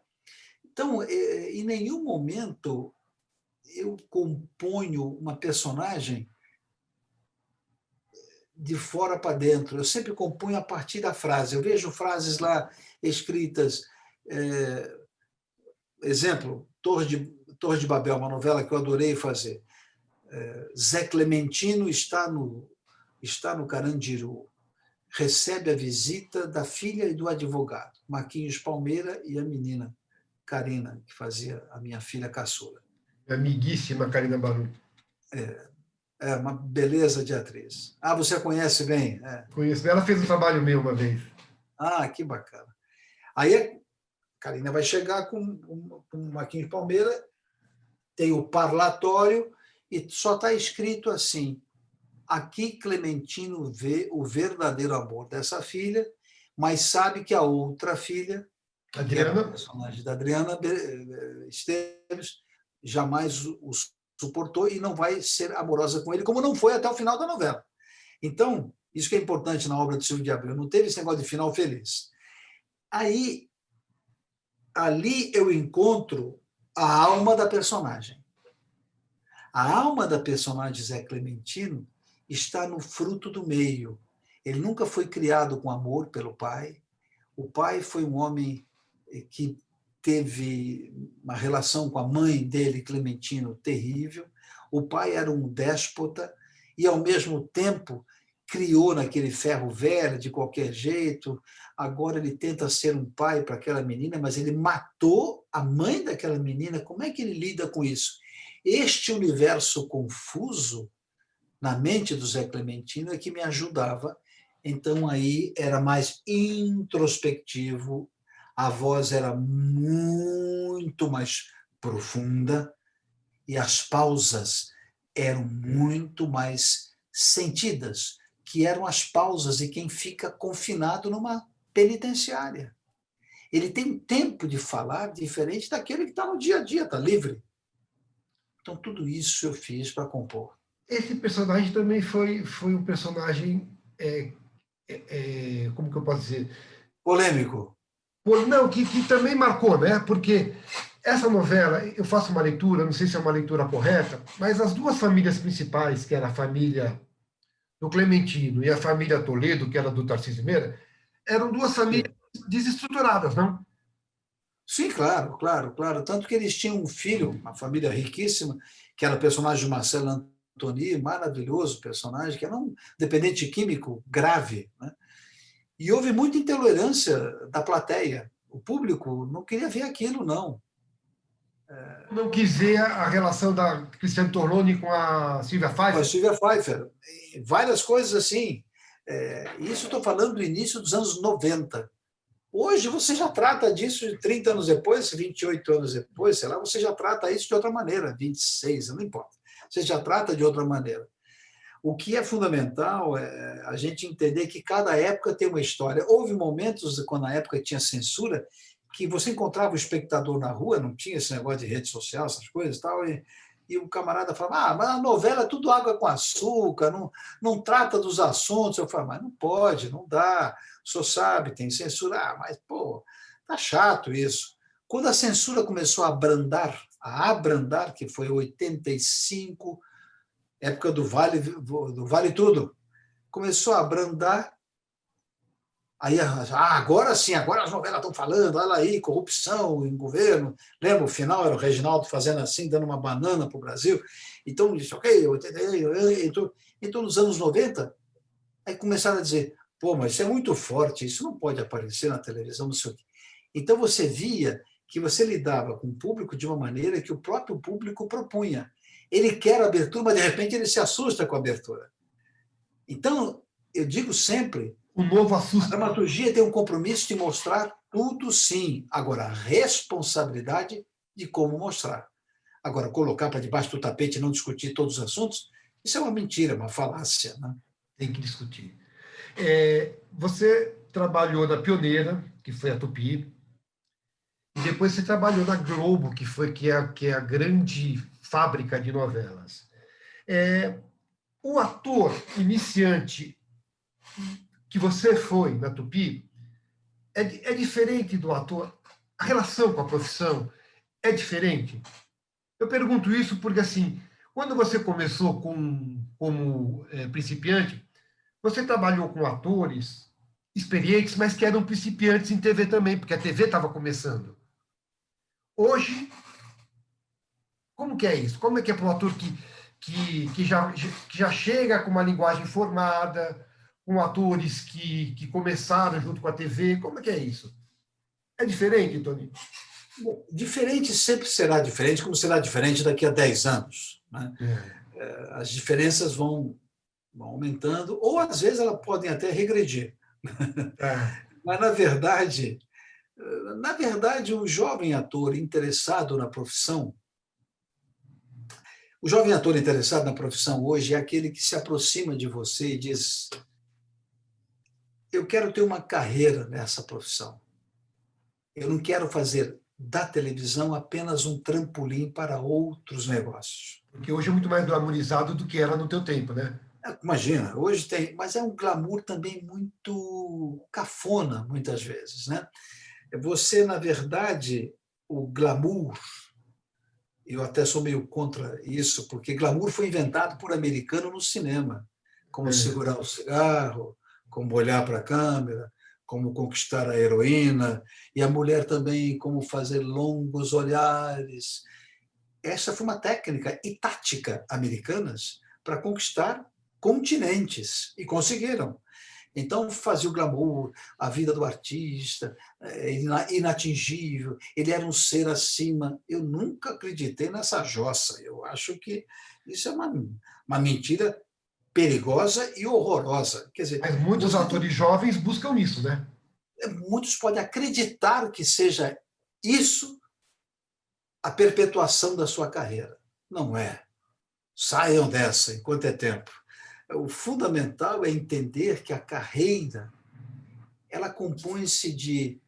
Speaker 2: Então, em nenhum momento eu componho uma personagem de fora para dentro. Eu sempre componho a partir da frase. Eu vejo frases lá escritas, exemplo, Torre de Babel, uma novela que eu adorei fazer. Zé Clementino está no Carandiru, recebe a visita da filha e do advogado, Marquinhos Palmeira e a menina Karina, que fazia a minha filha caçula.
Speaker 1: Amiguíssima Karina Baru.
Speaker 2: É uma beleza de atriz. Ah, você a conhece bem?
Speaker 1: Conheço. Ela fez um trabalho meu uma vez.
Speaker 2: Ah, que bacana. Aí a Karina vai chegar com o Marquinhos Palmeira, tem o parlatório e só está escrito assim: aqui Clementino vê o verdadeiro amor dessa filha, mas sabe que a outra filha, que era a
Speaker 1: Adriana,
Speaker 2: personagem da Adriana Esteves, jamais o suportou e não vai ser amorosa com ele, como não foi até o final da novela. Então, isso que é importante na obra do Silvio de Abreu, não teve esse negócio de final feliz. Aí, ali eu encontro a alma da personagem. A alma da personagem Zé Clementino está no fruto do meio. Ele nunca foi criado com amor pelo pai. O pai foi um homem que teve uma relação com a mãe dele, Clementino, terrível. O pai era um déspota e, ao mesmo tempo, criou naquele ferro velho de qualquer jeito, agora ele tenta ser um pai para aquela menina, mas ele matou a mãe daquela menina. Como é que ele lida com isso? Este universo confuso na mente do Zé Clementino é que me ajudava. Então aí era mais introspectivo, a voz era muito mais profunda e as pausas eram muito mais sentidas, que eram as pausas de quem fica confinado numa penitenciária. Ele tem um tempo de falar diferente daquele que está no dia a dia, está livre. Então, tudo isso eu fiz para compor.
Speaker 1: Esse personagem também foi um personagem, como que eu posso dizer?
Speaker 2: Polêmico.
Speaker 1: Não, que também marcou, né? Porque essa novela, eu faço uma leitura, não sei se é uma leitura correta, mas as duas famílias principais, que era a família do Clementino e a família Toledo, que era do Tarcísio Meira, eram duas famílias desestruturadas, não?
Speaker 2: Sim, claro, claro, claro. Tanto que eles tinham um filho, uma família riquíssima, que era o personagem de Marcelo Antoni, maravilhoso personagem, que era um dependente químico grave, né? E houve muita intolerância da plateia. O público não queria ver aquilo, não.
Speaker 1: Não quis ver a relação da Cristiane Torlone com a Silvia
Speaker 2: Com a
Speaker 1: Pfeiffer.
Speaker 2: Silvia Pfeiffer. Várias coisas assim. Isso estou falando do início dos anos 90. Hoje você já trata disso 30 anos depois, 28 anos depois, sei lá, você já trata isso de outra maneira, 26, não importa. Você já trata de outra maneira. O que é fundamental é a gente entender que cada época tem uma história. Houve momentos, quando na época tinha censura, que você encontrava o espectador na rua, não tinha esse negócio de rede social, essas coisas e tal, e o camarada falava, mas a novela é tudo água com açúcar, não trata dos assuntos. Eu falava, mas não pode, não dá, o senhor sabe, tem censura. Mas, pô, tá chato isso. Quando a censura começou a abrandar, que foi 85, época do Vale Tudo, começou a abrandar. Aí, agora sim, agora as novelas estão falando, olha aí, corrupção em governo. Lembra, o final era o Reginaldo fazendo assim, dando uma banana para o Brasil. Então, disse, ok, então nos anos 90, aí começaram a dizer, pô, mas isso é muito forte, isso não pode aparecer na televisão, não sei o quê. Então, você via que você lidava com o público de uma maneira que o próprio público propunha. Ele quer abertura, mas de repente ele se assusta com a abertura. Então, eu digo sempre,
Speaker 1: O novo
Speaker 2: a
Speaker 1: assusta.
Speaker 2: dramaturgia tem um compromisso de mostrar tudo, sim. Agora, a responsabilidade de como mostrar. Agora, colocar para debaixo do tapete e não discutir todos os assuntos, isso é uma mentira, uma falácia, né?
Speaker 1: Tem que discutir. Você trabalhou na Pioneira, que foi a Tupi, e depois você trabalhou na Globo, que é a grande fábrica de novelas. O ator iniciante que você foi na Tupi é diferente do ator. A relação com a profissão é diferente. Eu pergunto isso porque, assim, quando você começou como principiante, você trabalhou com atores experientes, mas que eram principiantes em TV também, porque a TV estava começando. Hoje, como que é isso? Como é que é para um ator que já chega com uma linguagem formada, com atores que começaram junto com a TV? Como é que é isso? É diferente, Tony?
Speaker 2: Bom, diferente sempre será diferente, como será diferente daqui a 10 anos, né? As diferenças vão aumentando, ou às vezes elas podem até regredir. Mas, na verdade, o jovem ator interessado na profissão, o jovem ator interessado na profissão hoje é aquele que se aproxima de você e diz: eu quero ter uma carreira nessa profissão. Eu não quero fazer da televisão apenas um trampolim para outros negócios.
Speaker 1: Porque hoje é muito mais glamourizado do que era no teu tempo, né?
Speaker 2: Imagina, hoje tem, mas é um glamour também muito cafona, muitas vezes, né? Você, na verdade, o glamour, eu até sou meio contra isso, porque glamour foi inventado por americano no cinema, como segurar o cigarro, como olhar para a câmera, como conquistar a heroína, e a mulher também como fazer longos olhares. Essa foi uma técnica e tática americanas para conquistar continentes, e conseguiram. Então, fazia o glamour, a vida do artista, inatingível, ele era um ser acima. Eu nunca acreditei nessa jossa. Eu acho que isso é uma mentira perigosa e horrorosa. Quer dizer,
Speaker 1: Mas muitos atores jovens buscam isso, né?
Speaker 2: muitos podem acreditar que seja isso a perpetuação da sua carreira. Não é. Saiam dessa enquanto é tempo. O fundamental é entender que a carreira ela compõe-se de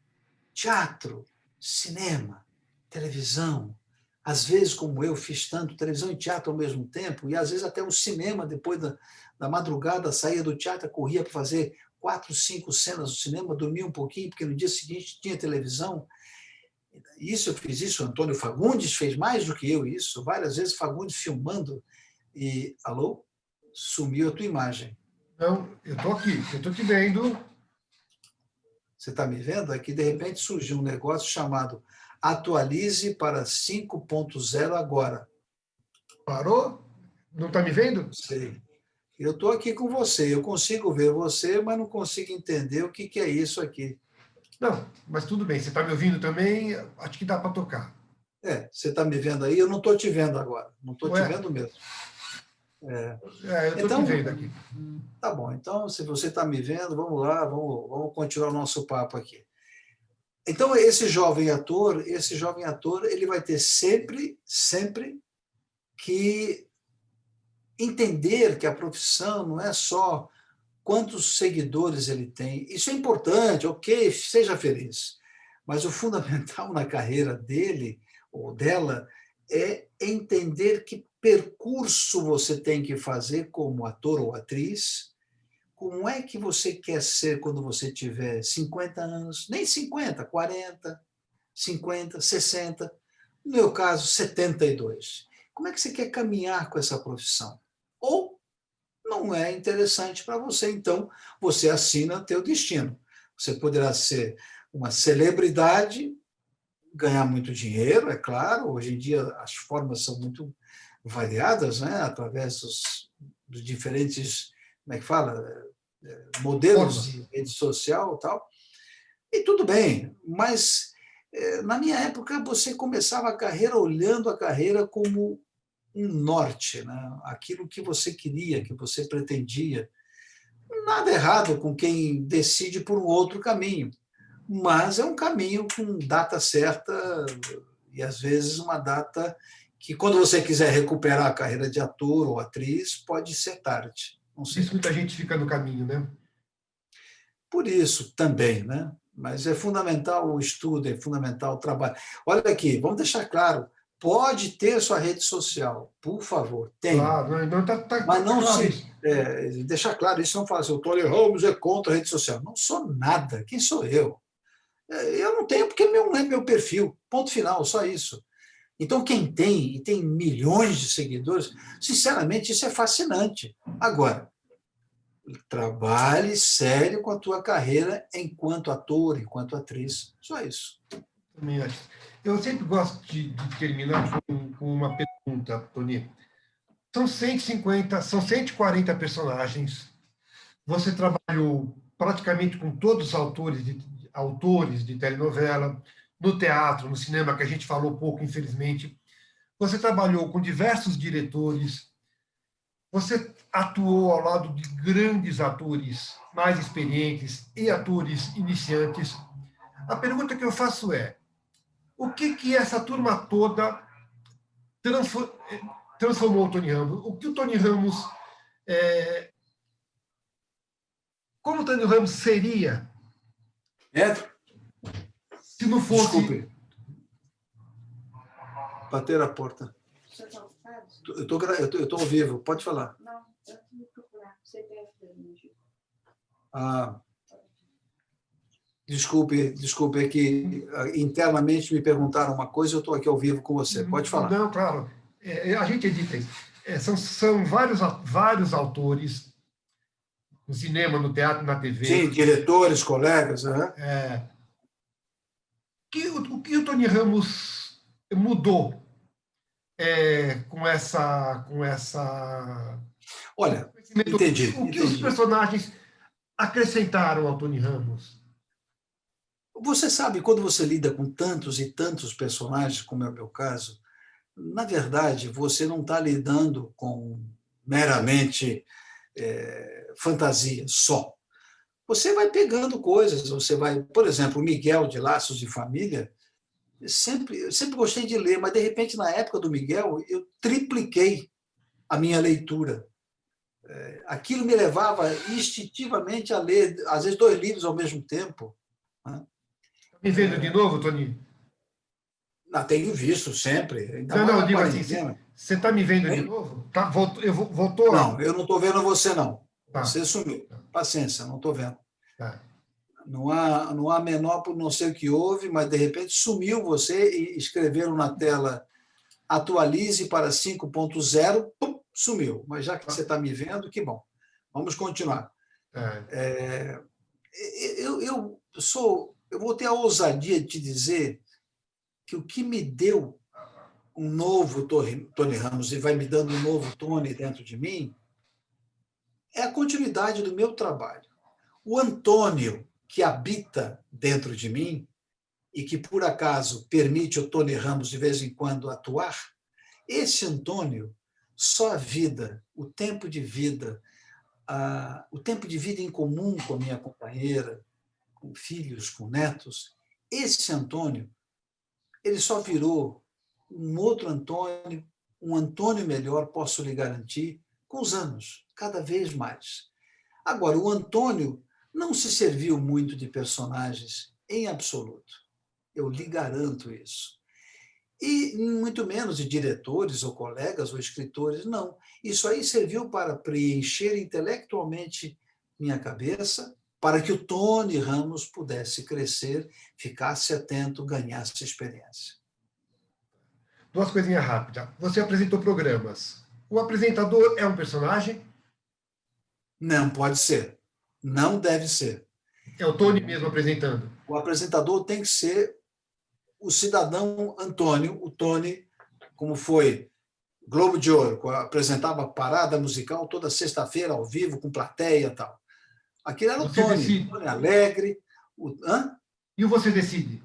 Speaker 2: teatro, cinema, televisão. Às vezes, como eu, fiz tanto televisão e teatro ao mesmo tempo, e às vezes até o cinema, depois da madrugada, saía do teatro, corria para fazer 4, 5 cenas do cinema, dormia um pouquinho, porque no dia seguinte tinha televisão. Isso eu fiz isso, o Antônio Fagundes fez mais do que eu isso, várias vezes Fagundes filmando, e, alô, sumiu a tua imagem.
Speaker 1: Não, eu estou te vendo.
Speaker 2: Você está me vendo? Aqui, de repente, surgiu um negócio chamado Atualize para 5.0 agora.
Speaker 1: Parou? Não está me vendo?
Speaker 2: Sei. Eu estou aqui com você, eu consigo ver você, mas não consigo entender o que é isso aqui.
Speaker 1: Não, mas tudo bem. Você está me ouvindo também? Acho que dá para tocar.
Speaker 2: Você está me vendo aí? Eu não estou te vendo agora. Não estou te vendo mesmo.
Speaker 1: Eu estou
Speaker 2: Então,
Speaker 1: te vendo aqui.
Speaker 2: tá bom. Então, se você está me vendo, vamos lá, vamos continuar o nosso papo aqui. Então, esse jovem ator, ele vai ter sempre que entender que a profissão não é só quantos seguidores ele tem. Isso é importante, ok, seja feliz. Mas o fundamental na carreira dele ou dela é entender que percurso você tem que fazer como ator ou atriz, como é que você quer ser quando você tiver 50 anos, nem 50, 40, 50, 60, no meu caso, 72. Como é que você quer caminhar com essa profissão? Ou não é interessante para você, então você assina teu destino. Você poderá ser uma celebridade, ganhar muito dinheiro, é claro, hoje em dia as formas são muito variadas, né? Através dos diferentes, como é que fala, modelos de rede social e tal, e tudo bem, mas na minha época você começava a carreira olhando a carreira como um norte, né? Aquilo que você queria, que você pretendia. Nada errado com quem decide por um outro caminho, mas é um caminho com data certa e, às vezes, uma data que, quando você quiser recuperar a carreira de ator ou atriz, pode ser tarde. Não
Speaker 1: Por
Speaker 2: sei.
Speaker 1: isso muita gente fica no caminho, né?
Speaker 2: Por isso também, né? Mas é fundamental o estudo, é fundamental o trabalho. Olha aqui, vamos deixar claro, pode ter sua rede social, por favor, tenha.
Speaker 1: Claro, não está
Speaker 2: Mas não
Speaker 1: claro
Speaker 2: se.
Speaker 1: isso.
Speaker 2: Deixar claro, isso não fala assim, o Tony Ramos é contra a rede social. Não sou nada. Quem sou eu? Eu não tenho porque não é meu perfil. Ponto final, só isso. Então, quem tem, e tem milhões de seguidores, sinceramente, isso é fascinante. Agora, trabalhe sério com a tua carreira enquanto ator, enquanto atriz. Só isso.
Speaker 1: Também acho. Eu sempre gosto de terminar com uma pergunta, Tony. São 150, são 140 personagens. Você trabalhou praticamente com todos os autores de telenovela, no teatro, no cinema, que a gente falou pouco, infelizmente. Você trabalhou com diversos diretores. Você atuou ao lado de grandes atores mais experientes e atores iniciantes. A pergunta que eu faço é: o que essa turma toda transformou o Tony Ramos? O que o Tony Ramos. Como o Tony Ramos seria se não fosse.
Speaker 2: Desculpe. Bater a porta. Eu estou ao vivo, pode falar. Não, eu tenho que procurar. Desculpe, é que internamente me perguntaram uma coisa e eu estou aqui ao vivo com você. Pode falar.
Speaker 1: Não, claro. A gente edita isso. São vários autores no cinema, no teatro, na TV.
Speaker 2: Sim, diretores, colegas. Uhum.
Speaker 1: O que o Tony Ramos mudou com essa.
Speaker 2: Olha, Entendi,
Speaker 1: O que os
Speaker 2: entendi.
Speaker 1: personagens acrescentaram ao Tony Ramos?
Speaker 2: Você sabe, quando você lida com tantos e tantos personagens, como é o meu caso, na verdade, você não está lidando com meramente fantasia só. Você vai pegando coisas, você vai, por exemplo, o Miguel de Laços de Família, eu sempre gostei de ler, mas de repente, na época do Miguel, eu tripliquei a minha leitura. Aquilo me levava instintivamente a ler, às vezes, 2 livros ao mesmo tempo. Né?
Speaker 1: Tá me vendo de novo, Tony?
Speaker 2: Tenho visto sempre, ainda
Speaker 1: Não,
Speaker 2: mais
Speaker 1: não, eu
Speaker 2: na
Speaker 1: digo assim,
Speaker 2: quarentena.
Speaker 1: você está me vendo de
Speaker 2: Hein?
Speaker 1: novo? Tá, voltou a...
Speaker 2: Não, eu não estou vendo você, não.
Speaker 1: Tá,
Speaker 2: Você sumiu. Paciência, não estou vendo.
Speaker 1: tá.
Speaker 2: Não há menor, por não sei o que houve, mas de repente sumiu você e escreveram na tela atualize para 5.0, pum, sumiu. Mas já que você está me vendo, que bom. Vamos continuar.
Speaker 1: É.
Speaker 2: Eu vou ter a ousadia de te dizer que o que me deu um novo Tony Ramos e vai me dando um novo Tony dentro de mim é a continuidade do meu trabalho. O Antônio que habita dentro de mim e que, por acaso, permite o Tony Ramos, de vez em quando, atuar, esse Antônio, só a vida, o tempo de vida, o tempo de vida em comum com a minha companheira, com filhos, com netos, esse Antônio, ele só virou um outro Antônio, um Antônio melhor, posso lhe garantir, com os anos, cada vez mais. Agora, o Antônio não se serviu muito de personagens em absoluto. Eu lhe garanto isso. E muito menos de diretores ou colegas ou escritores, não. Isso aí serviu para preencher intelectualmente minha cabeça, para que o Tony Ramos pudesse crescer, ficasse atento, ganhasse experiência.
Speaker 1: Duas coisinhas rápidas. Você apresentou programas. O apresentador é um personagem?
Speaker 2: Não pode ser. Não deve ser.
Speaker 1: É o Tony mesmo apresentando?
Speaker 2: O apresentador tem que ser o cidadão Antônio, o Tony, como foi Globo de Ouro, apresentava parada musical toda sexta-feira, ao vivo, com plateia e tal. Aquele era o
Speaker 1: Você
Speaker 2: Tony,
Speaker 1: decide.
Speaker 2: Tony Alegre. Hã?
Speaker 1: E o você decide?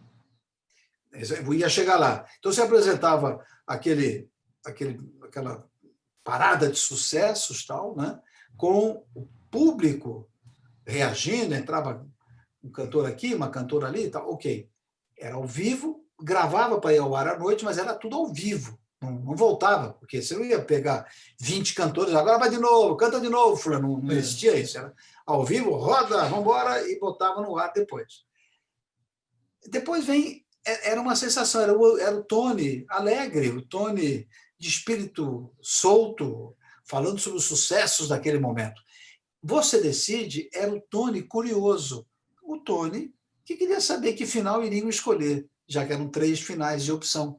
Speaker 2: Eu ia chegar lá. Então, você apresentava aquela parada de sucessos, tal, né? Com o público reagindo, entrava um cantor aqui, uma cantora ali, tal, ok. Era ao vivo, gravava para ir ao ar à noite, mas era tudo ao vivo. Não voltava, porque você não ia pegar 20 cantores, agora vai de novo, canta de novo, fulano. Não existia isso. Era ao vivo, roda, vamos embora, e botava no ar depois. Depois era uma sensação, era o Tony alegre, o Tony de espírito solto, falando sobre os sucessos daquele momento. Você decide, era o Tony curioso, o Tony que queria saber que final iriam escolher, já que eram 3 finais de opção.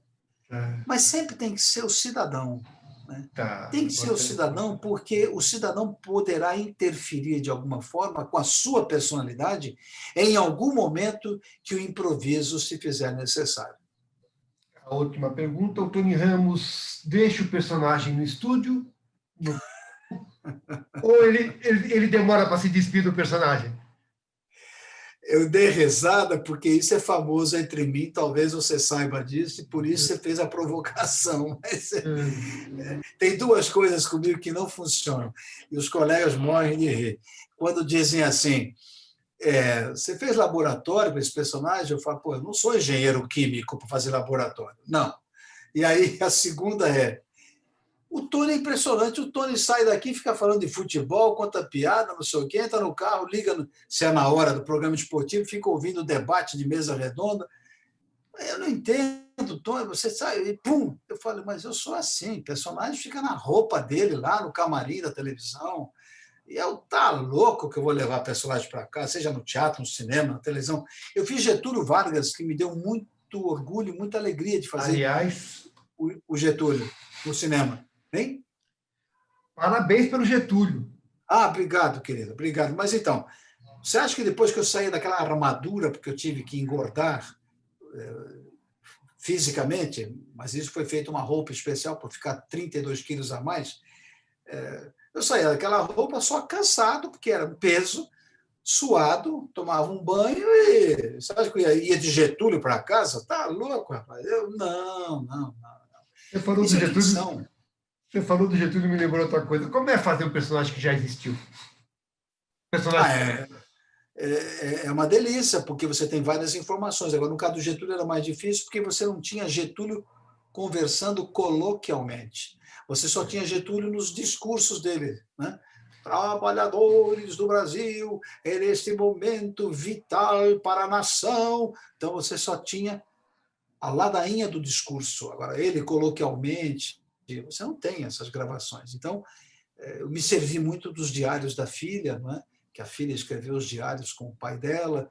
Speaker 2: Mas sempre tem que ser o cidadão. Né?
Speaker 1: Tá.
Speaker 2: Tem que ser o cidadão, porque o cidadão poderá interferir de alguma forma com a sua personalidade em algum momento que o improviso se fizer necessário.
Speaker 1: A última pergunta: o Tony Ramos deixa o personagem no estúdio? Ou ele demora para se despedir do personagem?
Speaker 2: Eu dei risada porque isso é famoso entre mim, talvez você saiba disso, e por isso você fez a provocação. Mas tem 2 coisas comigo que não funcionam, e os colegas morrem de rir. Quando dizem assim, você fez laboratório com esse personagem? Eu falo, eu não sou engenheiro químico para fazer laboratório. Não. E aí a segunda o Tony é impressionante, o Tony sai daqui, fica falando de futebol, conta piada, não sei o quê, entra no carro, liga, se é na hora do programa esportivo, fica ouvindo o debate de mesa redonda. Eu não entendo, Tony, você sai e pum! Eu falo, mas eu sou assim, o personagem fica na roupa dele, lá no camarim da televisão, e tá louco que eu vou levar personagem para cá, seja no teatro, no cinema, na televisão. Eu fiz Getúlio Vargas, que me deu muito orgulho, muita alegria de fazer
Speaker 1: Aliás,
Speaker 2: o Getúlio no cinema. Hein?
Speaker 1: parabéns pelo Getúlio.
Speaker 2: Obrigado, querido, obrigado. Mas então, você acha que depois que eu saí daquela armadura, porque eu tive que engordar fisicamente, mas isso foi feito uma roupa especial para ficar 32 quilos a mais, Eu saía daquela roupa só cansado, porque era um peso, suado, tomava um banho e você acha que eu ia de Getúlio para casa? Tá louco, rapaz? Eu, não, não, não.
Speaker 1: Você falou do
Speaker 2: Isso é
Speaker 1: Getúlio,
Speaker 2: ficção.
Speaker 1: você falou do Getúlio e me lembrou outra coisa. Como é fazer um personagem que já existiu?
Speaker 2: Ah,
Speaker 1: Personagem.
Speaker 2: é uma delícia, porque você tem várias informações. Agora, no caso do Getúlio era mais difícil, porque você não tinha Getúlio conversando coloquialmente. Você só tinha Getúlio nos discursos dele, né? Trabalhadores do Brasil, é neste momento vital para a nação. Então, você só tinha a ladainha do discurso. Agora, ele coloquialmente, você não tem essas gravações. Então, eu me servi muito dos diários da filha, não é? Que a filha escreveu os diários com o pai dela,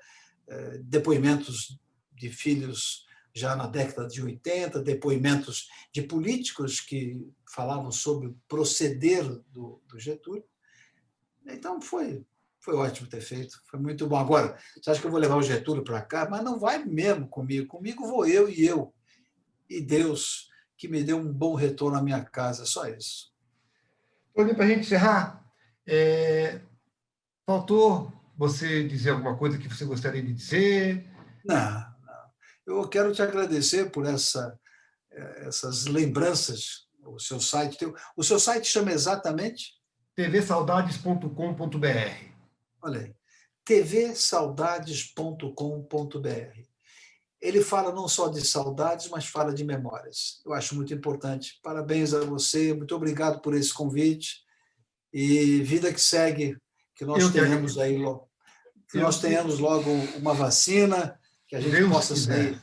Speaker 2: depoimentos de filhos já na década de 80, depoimentos de políticos que falavam sobre o proceder do Getúlio. Então, foi ótimo ter feito, foi muito bom. Agora, você acha que eu vou levar o Getúlio para cá? Mas não vai mesmo comigo. Comigo vou eu e eu. E Deus, que me deu um bom retorno à minha casa, só isso.
Speaker 1: Tony, para a gente encerrar, faltou você dizer alguma coisa que você gostaria de dizer?
Speaker 2: Não, não. Eu quero te agradecer por essas lembranças. O seu site chama exatamente,
Speaker 1: tvsaudades.com.br.
Speaker 2: olha aí, tvsaudades.com.br. Ele fala não só de saudades, mas fala de memórias. Eu acho muito importante. Parabéns a você, muito obrigado por esse convite. E vida que segue, que nós
Speaker 1: Eu que,
Speaker 2: tenhamos aí, que
Speaker 1: eu
Speaker 2: nós
Speaker 1: que,
Speaker 2: tenhamos logo uma vacina, que a gente
Speaker 1: Deus
Speaker 2: possa
Speaker 1: quiser.
Speaker 2: sair,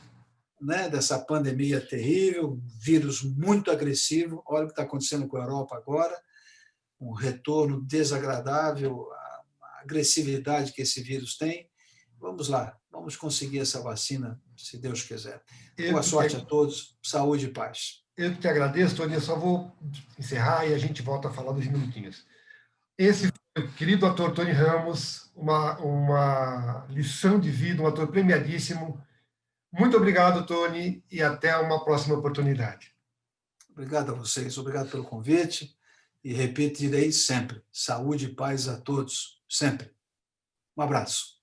Speaker 2: né, dessa pandemia terrível, vírus muito agressivo. Olha o que está acontecendo com a Europa agora, um retorno desagradável, a agressividade que esse vírus tem. Vamos lá, vamos conseguir essa vacina, se Deus quiser.
Speaker 1: Eu
Speaker 2: Boa
Speaker 1: que,
Speaker 2: sorte a todos, saúde e paz.
Speaker 1: eu que te agradeço, Tony. Eu só vou encerrar e a gente volta a falar dos minutinhos. Esse foi o querido ator Tony Ramos, uma lição de vida, um ator premiadíssimo. Muito obrigado, Tony, e até uma próxima oportunidade.
Speaker 2: Obrigado a vocês, obrigado pelo convite e repetirei sempre: saúde e paz a todos, sempre. Um abraço.